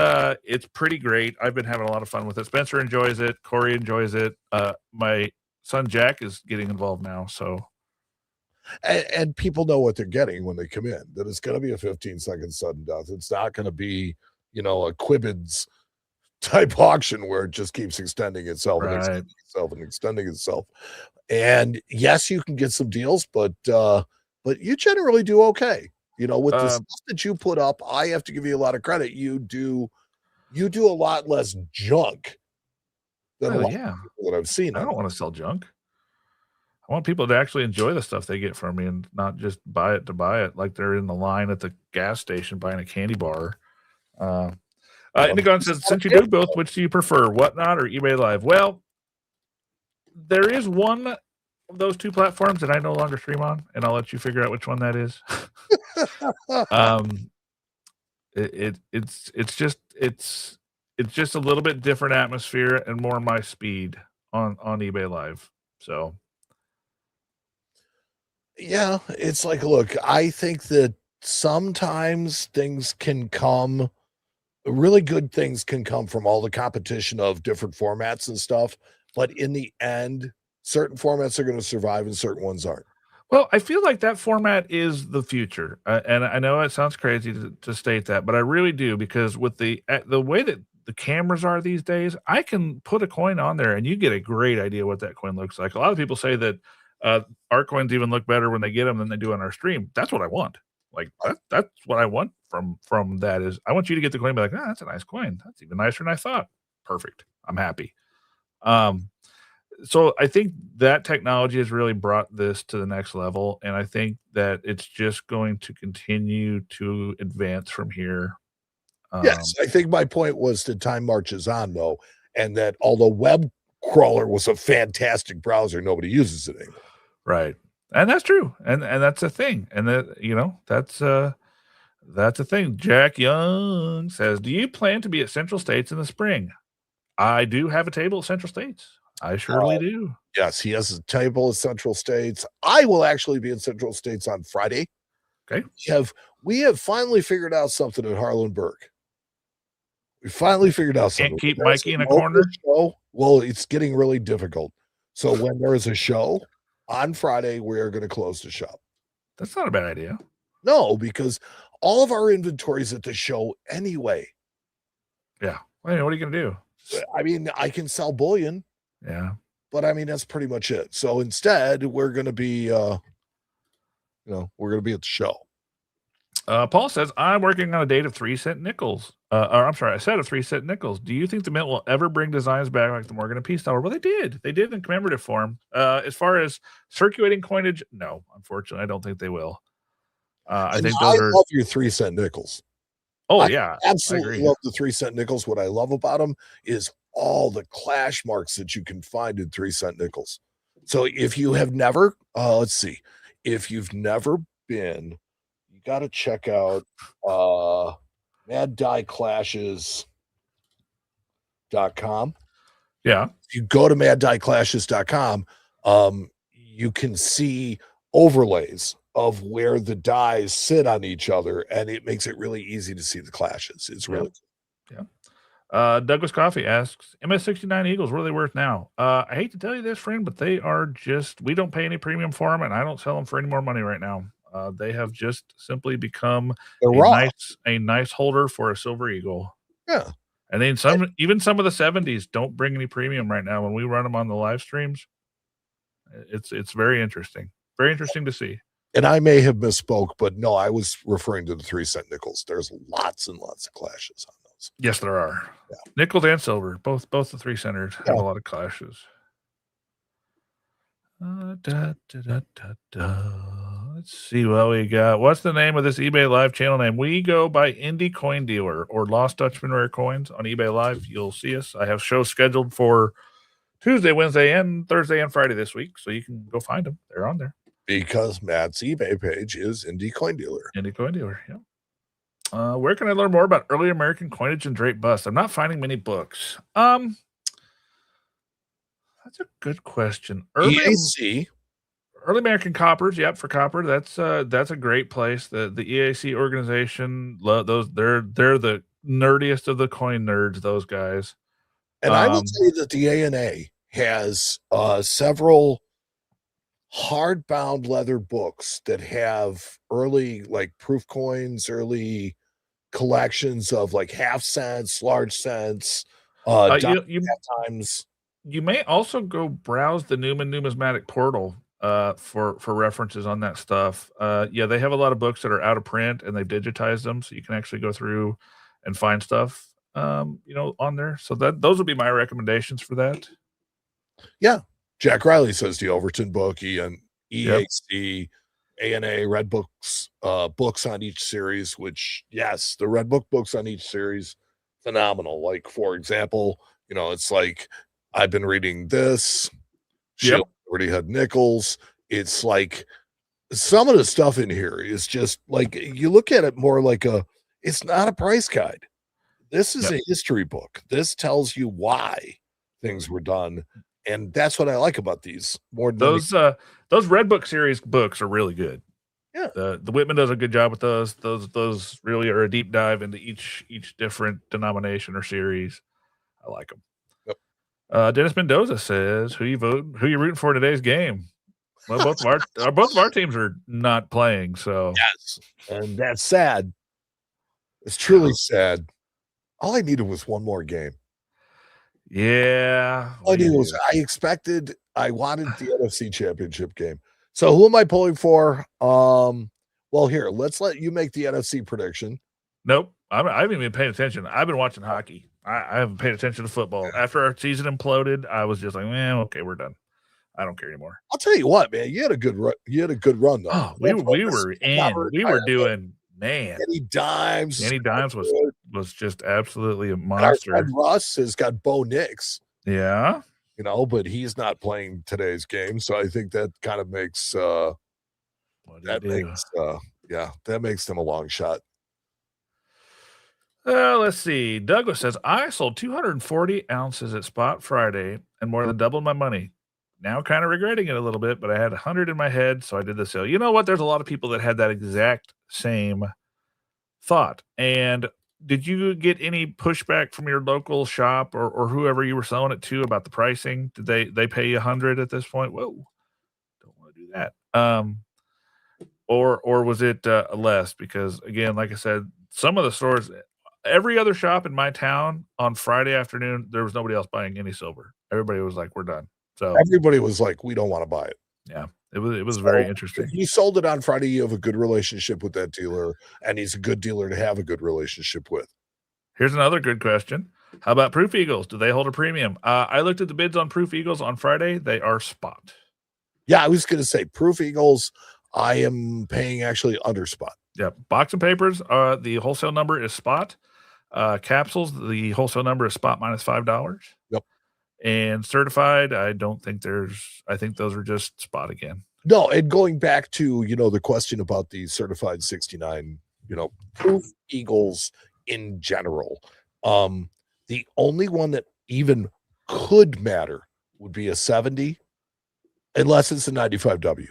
A: pretty great. I've been having a lot of fun with it. Spencer enjoys it. Corey enjoys it. My son Jack is getting involved now. So,
B: and people know what they're getting when they come in. That it's going to be a 15-second sudden death. It's not going to be, a Quibbins type auction where it just keeps extending itself and extending itself and extending itself. And yes, you can get some deals, but you generally do okay. With the stuff that you put up, I have to give you a lot of credit. You do a lot less junk than a
A: Oh
B: lot
A: yeah.
B: of people that I've seen
A: I
B: on
A: don't want to sell junk. I want people to actually enjoy the stuff they get from me and not just buy it to buy it like they're in the line at the gas station buying a candy bar. Uh,
B: them.
A: Nigon says, since you do both, which do you prefer, Whatnot or eBay Live? Well, there is one of those two platforms that I no longer stream on, and I'll let you figure out which one that is. um, it's just a little bit different atmosphere and more my speed on eBay Live. So
B: Yeah, it's like, look, I think that sometimes things can come really good things can come from all the competition of different formats and stuff, but in the end, certain formats are gonna survive and certain ones aren't.
A: well, I feel like that format is the future, and I know it sounds crazy to state that, but I really do because with the way that the cameras are these days, I can put a coin on there and you get a great idea what that coin looks like. A lot of people say that our coins even look better when they get them than they do on our stream. That's what I want. Like that's what I want from that is I want you to get the coin and be like, ah, that's a nice coin. That's even nicer than I thought. Perfect. I'm happy. Um, so I think that technology has really brought this to the next level, and I think that it's just going to continue to advance from here.
B: Yes, I think my point was that time marches on though, and that although web crawler was a fantastic browser, nobody uses it anymore.
A: Right, and that's true, and that's a thing, and that that's a thing. Jack Young says, "Do you plan to be at Central States in the spring?" I do have a table at Central States. I surely
B: Uh,
A: do.
B: yes, he has a table at Central States. I will actually be in Central States on Friday.
A: Okay,
B: We have finally figured out something at Harlanburg. We finally figured out
A: can't
B: something.
A: keep
B: When there's
A: Mikey in a
B: a local
A: corner.
B: show, well, it's getting really difficult. So when there is a show on Friday, we are gonna close the shop.
A: That's not a bad idea.
B: No, because all of our inventory is at the show anyway.
A: Yeah. Well, what are you gonna do?
B: I mean, I can sell bullion,
A: Yeah.
B: but I mean, that's pretty much it. So instead, we're gonna be, we're gonna be at the show.
A: Paul says, I'm working on a date of 3-cent nickels. Or I'm sorry, a set of 3-cent nickels. Do you think the mint will ever bring designs back like the Morgan and Peace dollar? Well, they did. They did in commemorative form. As far as circulating coinage, no, unfortunately, I don't think they will. I
B: And
A: think
B: I
A: those are.
B: love your 3-cent nickels.
A: Oh
B: I
A: yeah, I
B: absolutely
A: agree.
B: love the 3-cent nickels. What I love about them is all the clash marks that you can find in 3-cent nickels. So if you have never, let's see, if you've never been, you got to check out maddieclashes.com.
A: Yeah.
B: If you go to maddieclashes.com, you can see overlays of where the dies sit on each other, and it makes it really easy to see the clashes. It's
A: Yeah.
B: really
A: Yeah. Douglas Coffee asks, MS69 Eagles, what are they worth now? I hate to tell you this, friend, but they are just, we don't pay any premium for them, and I don't sell them for any more money right now. They have just simply become
B: they're
A: a
B: raw.
A: nice holder for a silver eagle.
B: Yeah.
A: And then even some of the 70s don't bring any premium right now when we run them on the live streams. It's very interesting. Very interesting to see.
B: And I may have misspoke, but no, I was referring to the 3-cent nickels. There's lots and lots of clashes on those.
A: Yes, there are.
B: Yeah.
A: Nickels and silver, both the 3-centers have a lot of clashes. Let's see what we got. What's the name of this eBay Live channel name? We go by Indie Coin Dealer or Lost Dutchman Rare Coins on eBay Live. You'll see us. I have shows scheduled for Tuesday, Wednesday, and Thursday and Friday this week, so you can go find them. They're on there.
B: Because Matt's eBay page is Indie Coin Dealer.
A: Indie Coin Dealer, yeah. Where can I learn more about early American coinage and drape bust? I'm not finding many books. That's a good question.
B: EAC.
A: Early American Coppers, yep, for copper. That's a great place. The EAC organization, those they're the nerdiest of the coin nerds, those guys.
B: And I will tell you that the ANA has several hardbound leather books that have early like proof coins, early collections of like half cents, large cents, times.
A: You may also go browse the Newman Numismatic Portal for references on that stuff. Yeah, they have a lot of books that are out of print and they've digitized them, so you can actually go through and find stuff. on there. So those would be my recommendations for that.
B: Yeah. Jack Riley says the Overton book,
A: Yep.
B: EAC, ANA, Red Books, books on each series, which, yes, the Red Book books on each series, phenomenal. Like, for example, it's like I've been reading this,
A: Yep.
B: Already had Nichols. It's like some of the stuff in here is just like you look at it more like it's not a price guide. This is
A: Yep.
B: a history book. This tells you why things were done. And that's what I like about these more than
A: Those Red Book series books are really good.
B: Yeah.
A: The Whitman does a good job with those. Those really are a deep dive into each different denomination or series. I like them.
B: Yep.
A: Dennis Mendoza says, "Who you rooting for in today's game?" Well, both of our teams are not playing, so
B: yes, and that's sad. It's truly sad. All I needed was one more game.
A: Yeah,
B: All I needed was I wanted the NFC Championship game. So who am I pulling for? Well, here, let's let you make the NFC prediction.
A: Nope, I haven't even been paying attention. I've been watching hockey. I haven't paid attention to football. After our season imploded, I was just like, okay, we're done. I don't care anymore.
B: I'll tell you what, man, you had a good run though.
A: Oh, we were doing, man.
B: Danny Dimes.
A: Danny Dimes was just absolutely a monster.
B: Our friend Russ has got Bo Nix.
A: Yeah.
B: But he's not playing today's game. So I think that kind of makes that makes them a long shot.
A: Let's see. Douglas says, I sold 240 ounces at Spot Friday and more than doubled my money. Now kind of regretting it a little bit, but I had 100 in my head, so I did the sale. You know what? There's a lot of people that had that exact same thought. And did you get any pushback from your local shop or whoever you were selling it to about the pricing? Did they pay you 100 at this point? Whoa, don't want to do that. Or was it less? Because again, like I said, some of the stores, every other shop in my town on Friday afternoon, there was nobody else buying any silver. Everybody was like, we're done. So
B: everybody was like, we don't want to buy it.
A: Yeah, it was very interesting.
B: If you sold it on Friday, you have a good relationship with that dealer, and he's a good dealer to have a good relationship with.
A: Here's another good question. How about Proof Eagles? Do they hold a premium? I looked at the bids on Proof Eagles on Friday. They are spot.
B: Yeah, I was going to say Proof Eagles, I am paying actually under spot.
A: Yeah, box and papers, the wholesale number is spot. Capsules, the wholesale number is spot minus $5.
B: Yep.
A: And certified, I think those are just spot again.
B: No, and going back to, the question about the certified 69, Proof Eagles in general, the only one that even could matter would be a 70, unless it's a 95W.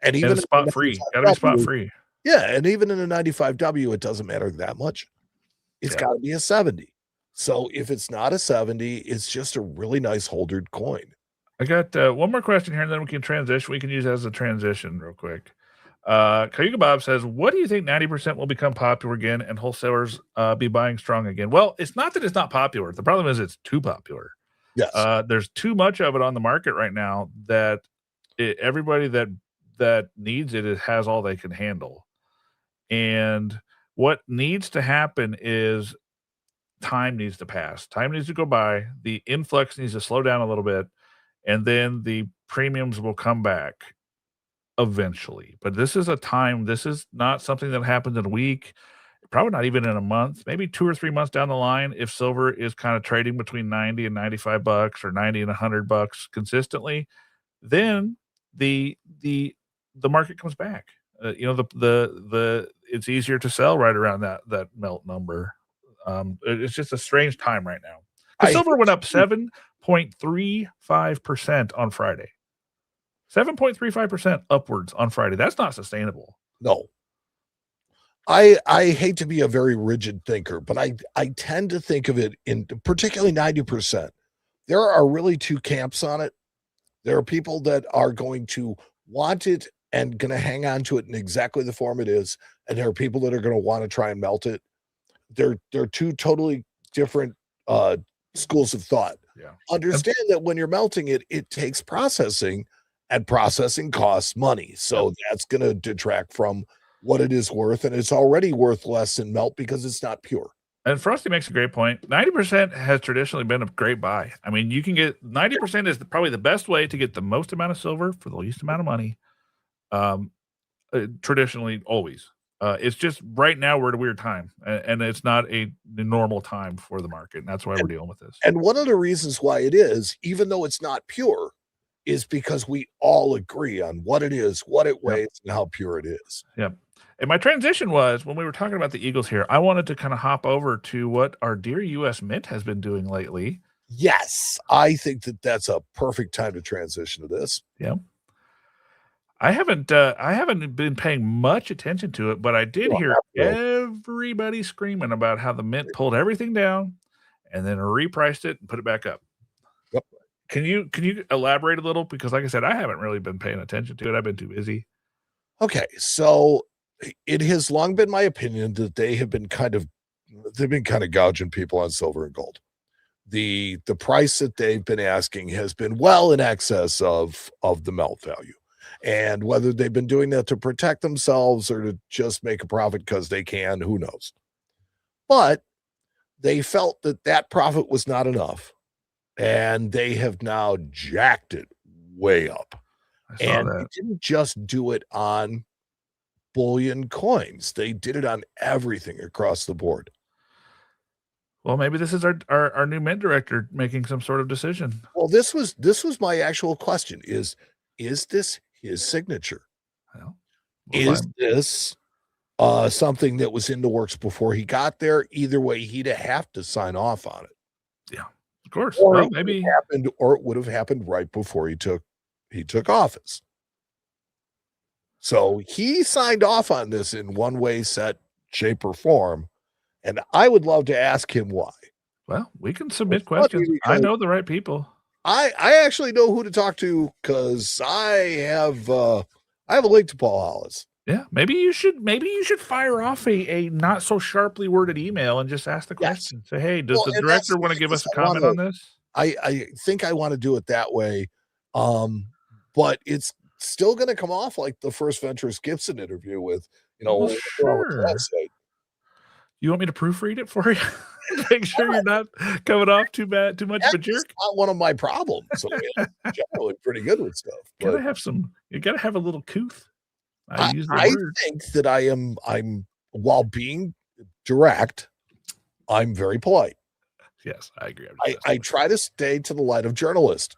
B: And even
A: it's spot free. Gotta be spot free.
B: Yeah, and even in a 95W, it doesn't matter that much. It's got to be a 70. So if it's not a 70, it's just a really nice holdered coin.
A: I got one more question here, and then we can transition. We can use it as a transition real quick. Cayuga Bob says, what do you think 90% will become popular again and wholesalers be buying strong again? Well, it's not that it's not popular. The problem is it's too popular.
B: Yes.
A: There's too much of it on the market right now that everybody that needs it has all they can handle. And what needs to happen is time needs to pass. Time needs to go by. The influx needs to slow down a little bit, and then the premiums will come back eventually. But this is not something that happens in a week, probably not even in a month, maybe 2 or 3 months down the line. If silver is kind of trading between 90 and $95 or 90 and $100 consistently, then the market comes back. It's easier to sell right around that melt number. It's just a strange time right now. Silver went up 7.35% on Friday. 7.35% upwards on Friday. That's not sustainable.
B: No. I hate to be a very rigid thinker, but I tend to think of it in particularly 90%. There are really two camps on it. There are people that are going to want it and going to hang on to it in exactly the form it is, and there are people that are going to want to try and melt it. They're two totally different schools of thought.
A: Yeah.
B: Understand that when you're melting it, it takes processing, and processing costs money. So that's going to detract from what it is worth, and it's already worth less in melt because it's not pure.
A: And Frosty makes a great point. 90% has traditionally been a great buy. I mean, you can get 90% is probably the best way to get the most amount of silver for the least amount of money. Um, traditionally, always. It's just right now we're at a weird time, and it's not the normal time for the market, and that's why we're
B: And
A: dealing with this.
B: and one of the reasons why it is, even though it's not pure, is because we all agree on what it is, what it
A: Yep.
B: weighs, and how pure it is.
A: Yep. And my transition was when we were talking about the Eagles here, I wanted to kind of hop over to what our dear US Mint has been doing lately.
B: Yes, I think that that's a perfect time to transition to this.
A: Yeah. I haven't been paying much attention to it, but I did
B: You don't
A: hear
B: have to.
A: everybody screaming about how the Mint pulled everything down and then repriced it and put it back up.
B: Yep.
A: Can you elaborate a little? Because like I said, I haven't really been paying attention to it. I've been too busy.
B: Okay, so it has long been my opinion that they've been kind of gouging people on silver and gold. The price that they've been asking has been well in excess of the melt value. And whether they've been doing that to protect themselves or to just make a profit because they can, who knows? But they felt that that profit was not enough, and they have now jacked it way up.
A: I saw
B: And they
A: that.
B: didn't just do it on bullion coins. They did it on everything across the board.
A: Well, maybe this is our new Mint director making some sort of decision.
B: Well, this was my actual question is this his signature?
A: Well,
B: Is this something that was in the works before he got there? Either way, he'd have to sign off on it.
A: yeah, of course.
B: Or
A: Well,
B: it would have
A: maybe
B: happened, or it would have happened right before he took office. So he signed off on this in one way, set, shape, or form. And I would love to ask him why.
A: well, we can submit
B: It's funny
A: questions. I
B: because
A: know the right people.
B: I actually know who to talk to because I have a link to Paul Hollis.
A: Yeah, maybe you should fire off a not so sharply worded email and just ask the
B: Yes.
A: question. Say, hey, does
B: Well,
A: the
B: and that's
A: director
B: the
A: want to
B: thing
A: give
B: is
A: us a
B: I
A: comment
B: wanna
A: on this?
B: I think I want to do it that way. But it's still gonna come off like the first Ventures Gibson interview with,
A: Well,
B: what can I
A: sure.
B: say?
A: You want me to proofread it for you? Make sure you're not coming off too much of a
B: That's
A: jerk.
B: not one of my problems. I mean, I'm generally pretty good with stuff, but
A: You gotta have a little couth. I
B: I
A: use the
B: I
A: word.
B: think that I'm while being direct, I'm very polite.
A: Yes, I agree.
B: I try to stay to the light of journalist.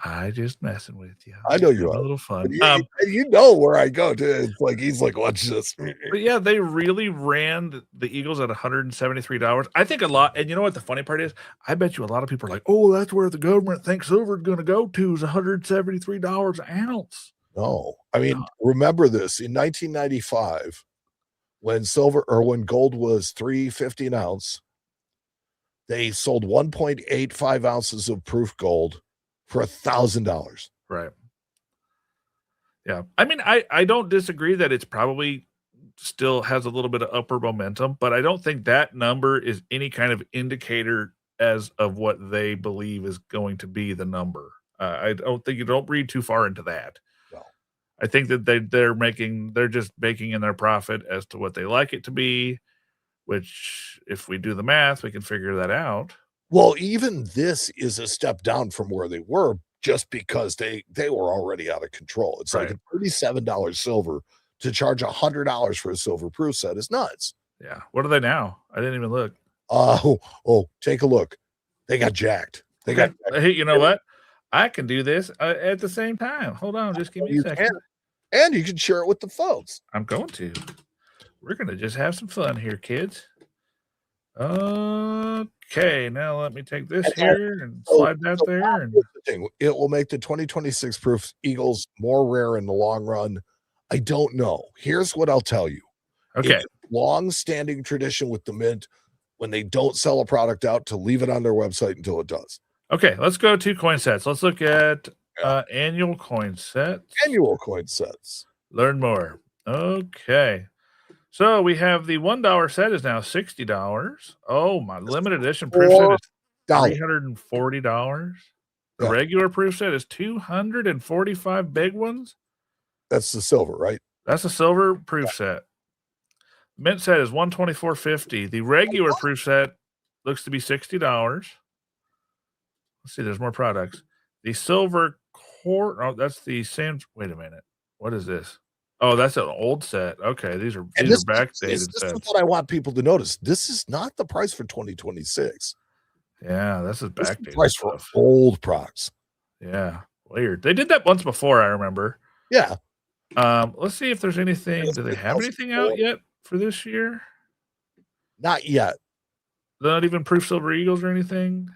A: I just messing with you.
B: I know you
A: Having
B: are.
A: a little
B: But
A: fun.
B: you know where I go to. It's like he's like, watch this.
A: But yeah, they really ran the Eagles at $173. I think a lot, and you know what the funny part is? I bet you a lot of people are like, "Oh, that's where the government thinks silver is going to go to is $173 an ounce."
B: No. I mean, remember this in 1995 when gold was 350 an ounce, they sold 1.85 ounces of proof gold for $1,000.
A: Right. Yeah. I mean, I don't disagree that it's probably still has a little bit of upper momentum, but I don't think that number is any kind of indicator as of what they believe is going to be the number. I don't think you don't read too far into that.
B: No.
A: I think that they're just baking in their profit as to what they like it to be, which if we do the math, we can figure that out.
B: Well, even this is a step down from where they were just because they were already out of control. It's like
A: Right.
B: a $37 silver to charge $100 for a silver proof set is nuts.
A: Yeah. What are they now? I didn't even look.
B: Take a look. They got jacked. They got jacked.
A: Hey, you know what? I can do this at the same time. Hold on, just give me a
B: You
A: second.
B: can, and you can share it with the folks.
A: I'm going to. We're gonna just have some fun here, kids. Okay, now let me take this here and slide that there. And
B: Here's the thing. It will make the 2026 proof Eagles more rare in the long run. I don't know. Here's what I'll tell you.
A: okay,
B: It's a long-standing tradition with the Mint when they don't sell a product out to leave it on their website until it does.
A: okay, let's go to coin sets. Let's look at annual coin sets.
B: Annual coin sets.
A: Learn more. Okay. So we have the $1 set is now $60. Oh, my limited edition proof set is $340. The
B: Yeah.
A: regular proof set is 245 big ones.
B: That's the silver, right?
A: That's a silver proof set. mint set is $124.50. The regular proof set looks to be $60. Let's see, there's more products. The silver core. Oh, that's the sand. Wait a minute. What is this? Oh, that's an old set. Okay, these are backdated
B: this is
A: sets.
B: what I want people to notice. This is not the price for 2026.
A: Yeah, this is
B: This is the
A: backdated
B: price
A: stuff.
B: for old products.
A: Yeah, weird. They did that once before, I remember.
B: Yeah.
A: Let's see if there's anything. Do they have anything out yet for this year?
B: Not yet.
A: Not even proof silver eagles or anything.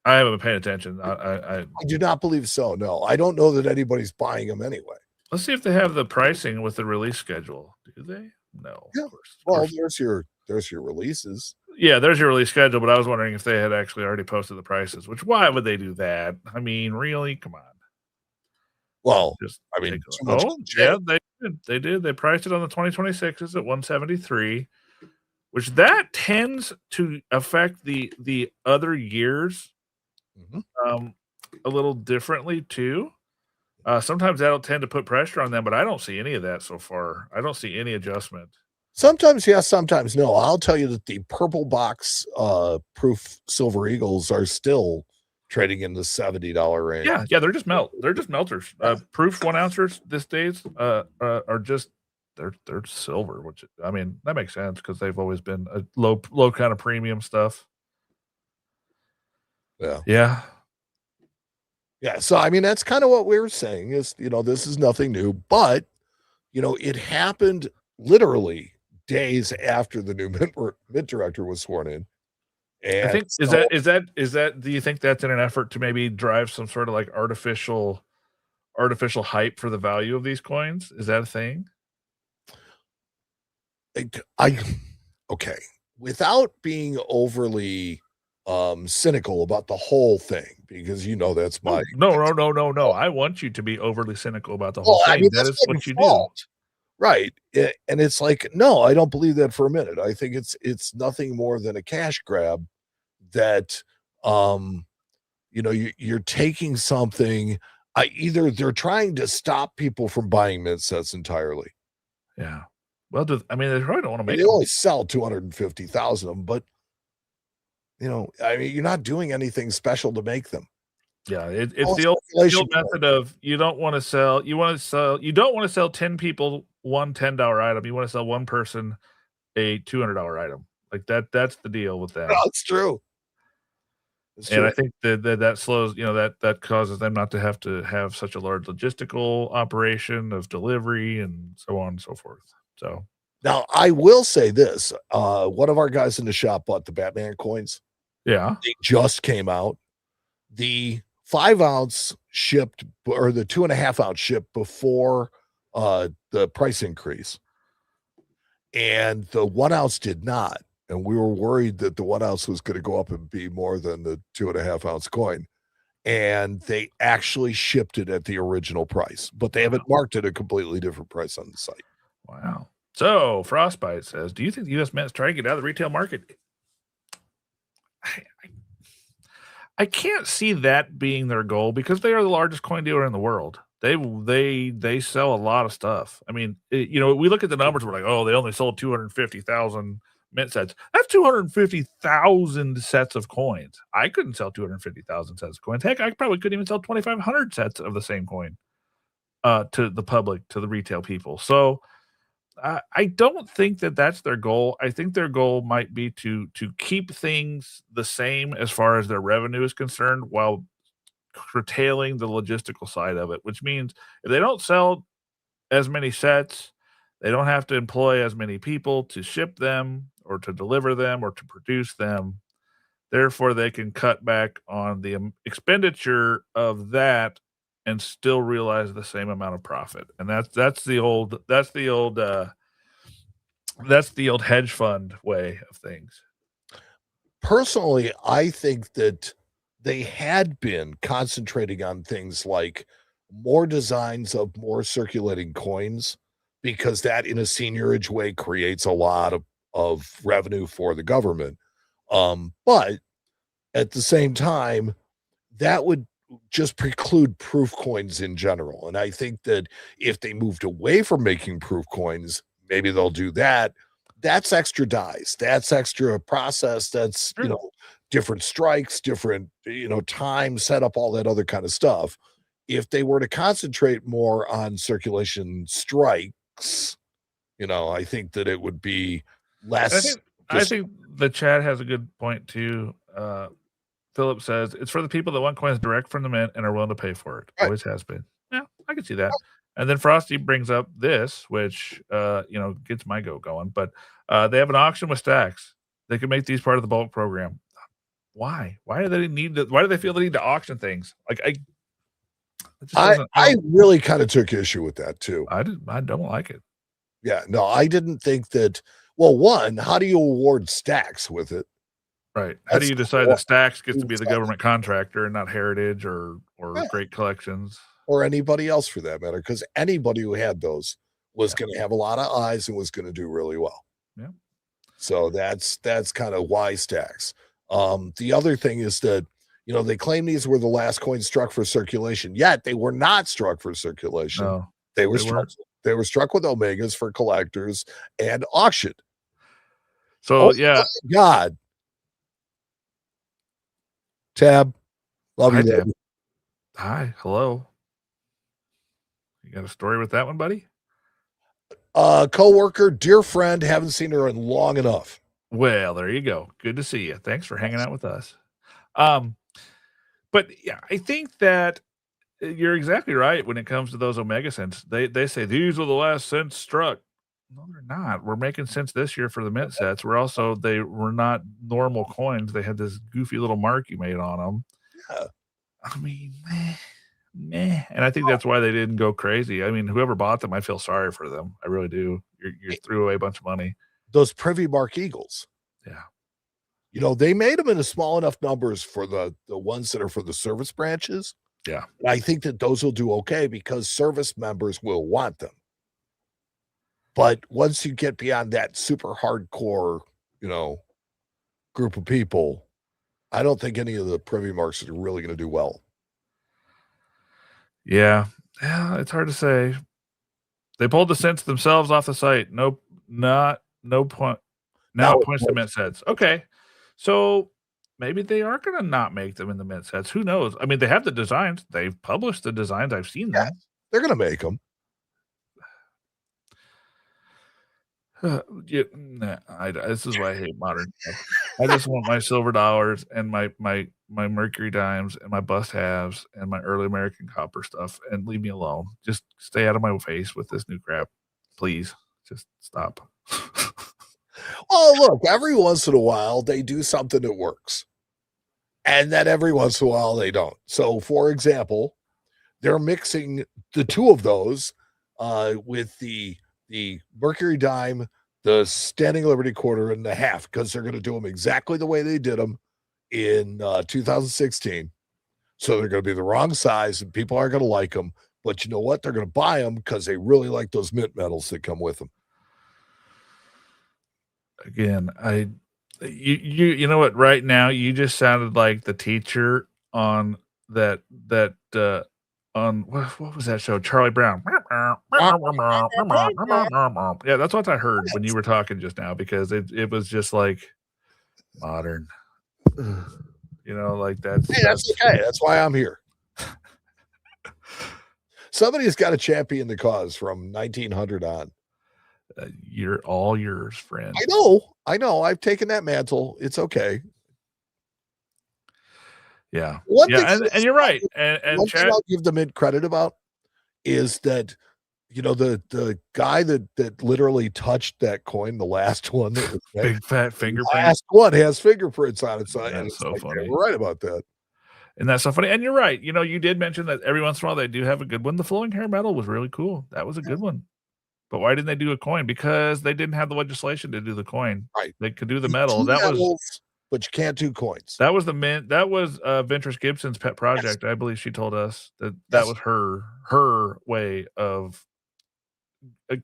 A: I haven't been paying attention.
B: I do not believe so. No, I don't know that anybody's buying them anyway.
A: Let's see if they have the pricing with the release schedule. Do they? No.
B: Yeah.
A: Of course.
B: Well, there's your releases.
A: Yeah, there's your release schedule, but I was wondering if they had actually already posted the prices. Which why would they do that? I mean, really? Come on.
B: Well,
A: Just
B: I mean,
A: yeah, they did. They did. They priced it on the 2026s at 173, which that tends to affect the other years a little differently too. Sometimes that'll tend to put pressure on them, but I don't see any of that so far. I don't see any adjustment.
B: Sometimes yes, sometimes no. I'll tell you that the purple box proof silver eagles are still trading in the $70 range.
A: Yeah, they're just melters. Proof 1 ounces this days are just they're silver, which I mean that makes sense because they've always been a low kind of premium stuff.
B: Yeah. So I mean that's kind of what we were saying is this is nothing new, but it happened literally days after the new mint director was sworn in. And
A: I think is that do you think that's in an effort to maybe drive some sort of like artificial hype for the value of these coins? Is that a thing?
B: Okay. Without being overly cynical about the whole thing, because that's my
A: no. I want you to be overly cynical about the whole thing. I mean, that is what you do.
B: Right. And it's like, no, I don't believe that for a minute. I think it's nothing more than a cash grab that you're taking something. Either they're trying to stop people from buying mint sets entirely.
A: Yeah. Well, I mean, they probably don't want to make
B: they only sell 250,000 of them, but I mean, you're not doing anything special to make them.
A: Yeah, it's the old method of you don't want to sell. You don't want to sell 10 people one $10 item. You want to sell one person a $200 item. Like that's the deal with that.
B: That's true.
A: And I think that slows, that causes them not to have such a large logistical operation of delivery and so on and so forth. So
B: now I will say this: one of our guys in the shop bought the Batman coins.
A: Yeah,
B: they just came out. The 5 ounce shipped, or the 2.5 ounce shipped before the price increase, and the 1 ounce did not. And we were worried that the 1 ounce was going to go up and be more than the 2.5 ounce coin. And they actually shipped it at the original price, but they haven't marked it a completely different price on the site.
A: Wow. So Frostbite says, do you think the U.S. Mint is trying to get out of the retail market? I can't see that being their goal because they are the largest coin dealer in the world. They sell a lot of stuff. I mean, we look at the numbers. We're like, oh, they only sold 250,000 mint sets. That's 250,000 sets of coins. I couldn't sell 250,000 sets of coins. Heck, I probably couldn't even sell 2,500 sets of the same coin to the public, to the retail people. So I don't think that that's their goal. I think their goal might be to keep things the same as far as their revenue is concerned, while curtailing the logistical side of it, which means if they don't sell as many sets, they don't have to employ as many people to ship them or to deliver them or to produce them. Therefore, they can cut back on the expenditure of that and still realize the same amount of profit. And that's the old hedge fund way of things.
B: Personally, I think that they had been concentrating on things like more designs of more circulating coins, because that in a seigniorage way creates a lot of revenue for the government. But at the same time, that would just preclude proof coins in general. And I think that if they moved away from making proof coins, maybe they'll do that. that's extra dies. That's extra process. That's,
A: Sure.
B: different strikes, different, time setup, all that other kind of stuff. If they were to concentrate more on circulation strikes, I think that it would be
A: I
B: less
A: think I
B: just
A: think the chat has a good point too. Philip says it's for the people that want coins direct from the mint and are willing to pay for it.
B: right.
A: Always has been. Yeah, I can see that. And then Frosty brings up this, which gets my goat going. But they have an auction with stacks. They can make these part of the bulk program. Why? Why do they need to? Why do they feel the need to auction things? Like it just
B: I
A: doesn't.
B: I really kind of took issue with that too.
A: I don't like it.
B: Yeah, no, I didn't think that. Well, one, how do you award stacks with it?
A: Right. How do
B: That's
A: you decide
B: one.
A: that Stacks gets to be the government contractor and not Heritage or
B: Yeah,
A: Great Collections?
B: or anybody else for that matter, because anybody who had those was
A: Yeah.
B: going to have a lot of eyes and was going to do really well.
A: Yeah.
B: So that's kind of why stacks. The other thing is that they claim these were the last coins struck for circulation, yet they were not struck for circulation.
A: No,
B: They were
A: they
B: struck.
A: weren't.
B: They were struck with omegas for collectors and auctioned.
A: So
B: Oh
A: yeah.
B: my God, Tab, love
A: Hi,
B: you,
A: Tab.
B: baby.
A: Hi. Hello. You got a story with that one, buddy?
B: Coworker, dear friend, haven't seen her in long enough.
A: Well, there you go. Good to see you. Thanks for hanging out with us. But yeah, I think that you're exactly right when it comes to those Omega cents. They say these are the last cents struck. No, they're not. We're making sense this year for the mint sets. They were not normal coins. They had this goofy little mark you made on them.
B: Yeah.
A: I mean, meh. And I think that's why they didn't go crazy. I mean, whoever bought them, I feel sorry for them. I really do. You threw away a bunch of money.
B: Those Privy Mark Eagles.
A: Yeah.
B: They made them in a small enough numbers for the ones that are for the service branches.
A: Yeah.
B: And I think that those will do okay because service members will want them. But once you get beyond that super hardcore, group of people, I don't think any of the Privy Marks are really going to do well.
A: Yeah. Yeah, it's hard to say. They pulled the cents themselves off the site. No point. Now it points to mint sets. Okay. So maybe they are going to not make them in the mint sets. Who knows? I mean, they have the designs. They've published the designs. I've seen them.
B: They're going to make them.
A: This is why I hate modern stuff. I just want my silver dollars and my Mercury dimes and my bust halves and my early American copper stuff and leave me alone. Just stay out of my face with this new crap. Please. Just stop.
B: Well, look, every once in a while they do something that works. And then every once in a while they don't. So for example, they're mixing the two of those with the Mercury dime, the standing Liberty quarter, and the half, because they're going to do them exactly the way they did them in 2016. So they're going to be the wrong size and people aren't going to like them. But you know what? They're going to buy them because they really like those mint metals that come with them.
A: Again, you know what? Right now, you just sounded like the teacher on that on what was that show? Charlie Brown. Yeah, that's what I heard when you were talking just now because it was just like modern. Like that's
B: okay. That's why I'm here. Somebody's got to champion the cause from 1900 on.
A: You're all yours, friend.
B: I know. I've taken that mantle. It's okay.
A: Yeah. And you're right. And
B: one thing I'll give the mint credit about is that the guy that literally touched that coin, the last one that was
A: big fat fingerprint.
B: The last one has fingerprints on it. So
A: that's so funny.
B: We're right about that.
A: And that's so funny. And you're right. You did mention that every once in a while they do have a good one. The flowing hair metal was really cool. That was a good one. But why didn't they do a coin? Because they didn't have the legislation to do the coin.
B: Right.
A: They could do the metal.
B: But you can't do coins.
A: That was the mint. That was Ventress Gibson's pet project. Yes. I believe she told us that was her way of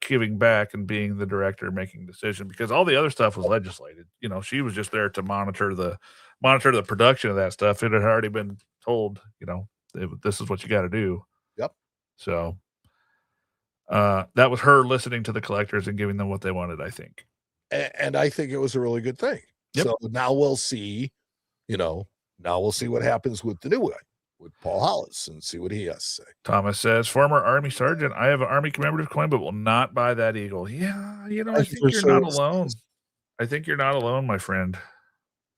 A: giving back and being the director, making decision, because all the other stuff was legislated. She was just there to monitor the production of that stuff. It had already been told, this is what you got to do.
B: Yep.
A: So that was her listening to the collectors and giving them what they wanted, I think.
B: and I think it was a really good thing.
A: Yep.
B: So now we'll see, now we'll see what happens with the new guy, with Paul Hollis, and see what he has to say.
A: Thomas says, former Army sergeant, I have an Army commemorative coin, but will not buy that eagle. Yeah, I think you're not alone. I think you're not alone, my friend.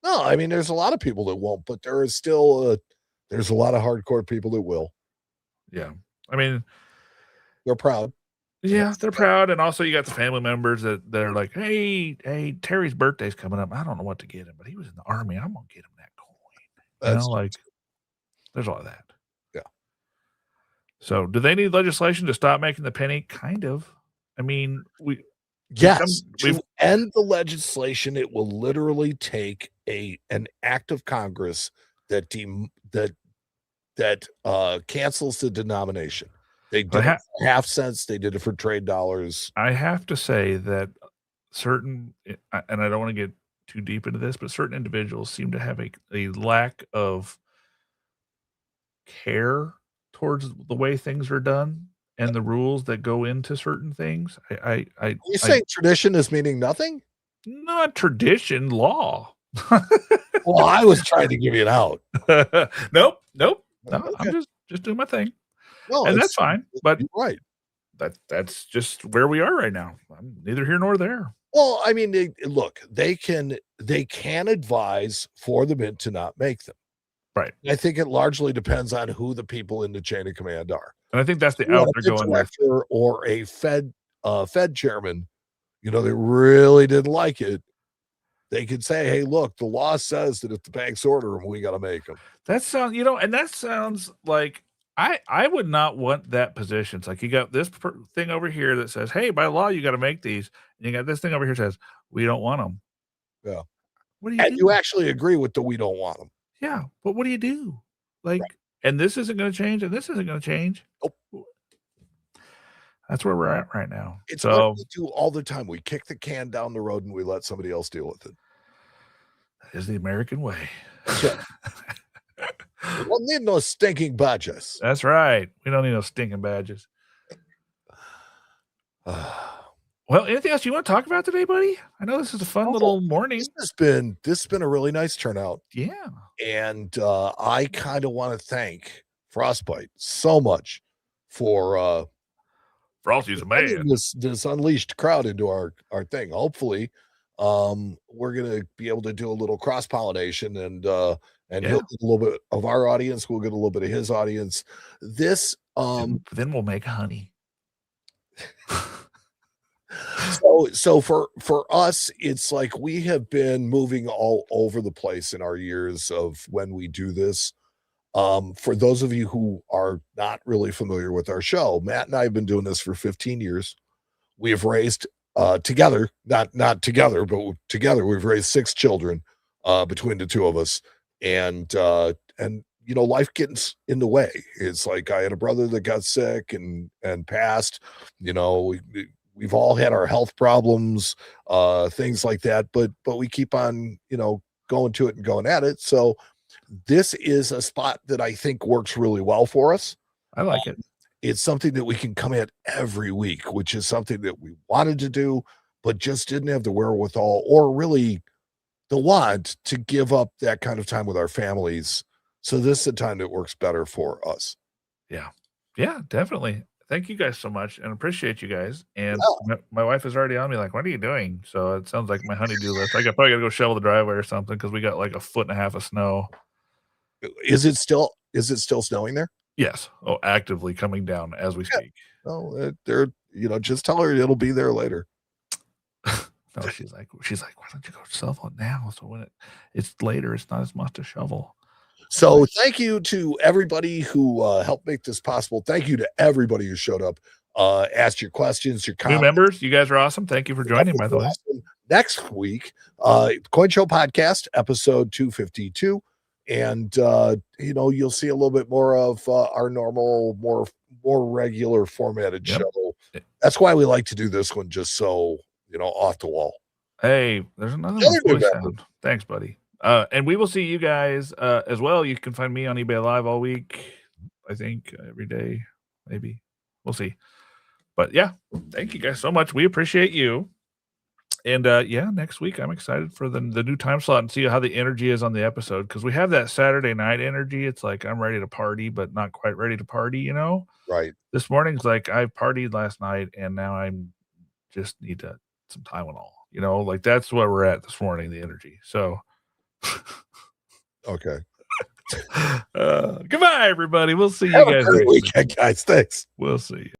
B: No, I mean, there's a lot of people that won't, but there is still there's a lot of hardcore people that will.
A: Yeah. I mean,
B: they're proud.
A: Yeah, they're proud, and also you got the family members that are like, hey, Terry's birthday's coming up. I don't know what to get him, but he was in the Army. I'm gonna get him that coin. There's a lot of that.
B: Yeah.
A: So, do they need legislation to stop making the penny? Kind of. I mean,
B: to end the legislation, it will literally take an act of Congress that cancels the denomination. They did it for half cents. They did it for trade dollars.
A: I have to say that certain, and I don't want to get too deep into this, but certain individuals seem to have a lack of care towards the way things are done and the rules that go into certain things.
B: Are you saying tradition is meaning nothing?
A: Not tradition, law.
B: Well, I was trying to give you an out.
A: Nope. No, okay. I'm just doing my thing.
B: No,
A: and that's fine. But
B: right.
A: That's just where we are right now. I'm neither here nor there.
B: Well, I mean, look, they can advise for the Mint to not make them.
A: Right.
B: I think it largely depends on who the people in the chain of command are.
A: And I think that's the out they're going with.
B: Or a Fed chairman, they really didn't like it. They could say, hey, look, the law says that if the banks order them, we got to make them.
A: That sounds, and that sounds like I would not want that position. It's like you got this thing over here that says, hey, by law, you got to make these. And you got this thing over here that says, we don't want them.
B: Yeah.
A: What do you do?
B: You actually agree with the we don't want them.
A: Yeah. But what do you do? And this isn't going to change, and this isn't going to change.
B: Nope.
A: That's where we're at right now.
B: It's what we do all the time. We kick the can down the road and we let somebody else deal with it.
A: That is the American way.
B: We don't need no stinking badges.
A: That's right. We don't need no stinking badges. Well, anything else you want to talk about today, buddy? I know this is a fun little morning.
B: This has been a really nice turnout.
A: Yeah.
B: And I kind of want to thank Frostbite so much for
A: Frosty's a man.
B: This unleashed crowd into our thing. Hopefully, we're gonna be able to do a little cross pollination and he'll get a little bit of our audience. We'll get a little bit of his audience. This
A: then we'll make honey.
B: So for us, it's like we have been moving all over the place in our years of when we do this. For those of you who are not really familiar with our show, Matt and I have been doing this for 15 years. We have raised together, not together, but together we've raised 6 children between the two of us. And life gets in the way. It's like I had a brother that got sick and passed. We've all had our health problems, things like that, but we keep on, going to it and going at it. So this is a spot that I think works really well for us.
A: I like it.
B: It's something that we can come at every week, which is something that we wanted to do, but just didn't have the wherewithal or really the want to give up that kind of time with our families. So this is a time that works better for us.
A: Yeah, definitely. Thank you guys so much and appreciate you guys. And my wife is already on me like, what are you doing? So it sounds like my honey-do list. I probably got to go shovel the driveway or something because we got like 1.5 feet of snow.
B: Is it still snowing there?
A: Yes. Oh, actively coming down as we speak.
B: Oh, they're just tell her it'll be there later.
A: No, she's like, why don't you go shovel it now? So when it's later, it's not as much to shovel.
B: So thank you to everybody who helped make this possible. Thank you to everybody who showed up, asked your questions, your comments.
A: New members, you guys are awesome. Thank you for joining, by the way.
B: Next week, Coin Show Podcast, episode 252. And, you'll see a little bit more of our normal, more regular formatted show. That's why we like to do this one, just so, off the wall.
A: Hey, there's another voice sound. Thanks, buddy. And we will see you guys as well. You can find me on eBay Live all week. I think every day, maybe. We'll see. But yeah, thank you guys so much. We appreciate you. And yeah, next week I'm excited for the new time slot and see how the energy is on the episode, because we have that Saturday night energy. It's like I'm ready to party, but not quite ready to party, you know?
B: Right.
A: This morning's like I partied last night and now I'm just need some Tylenol, you know, like that's where we're at this morning, the energy. So
B: Okay.
A: Goodbye, everybody. We'll see you
B: Have a
A: guys
B: great
A: next week.
B: weekend, guys. Thanks.
A: We'll see you.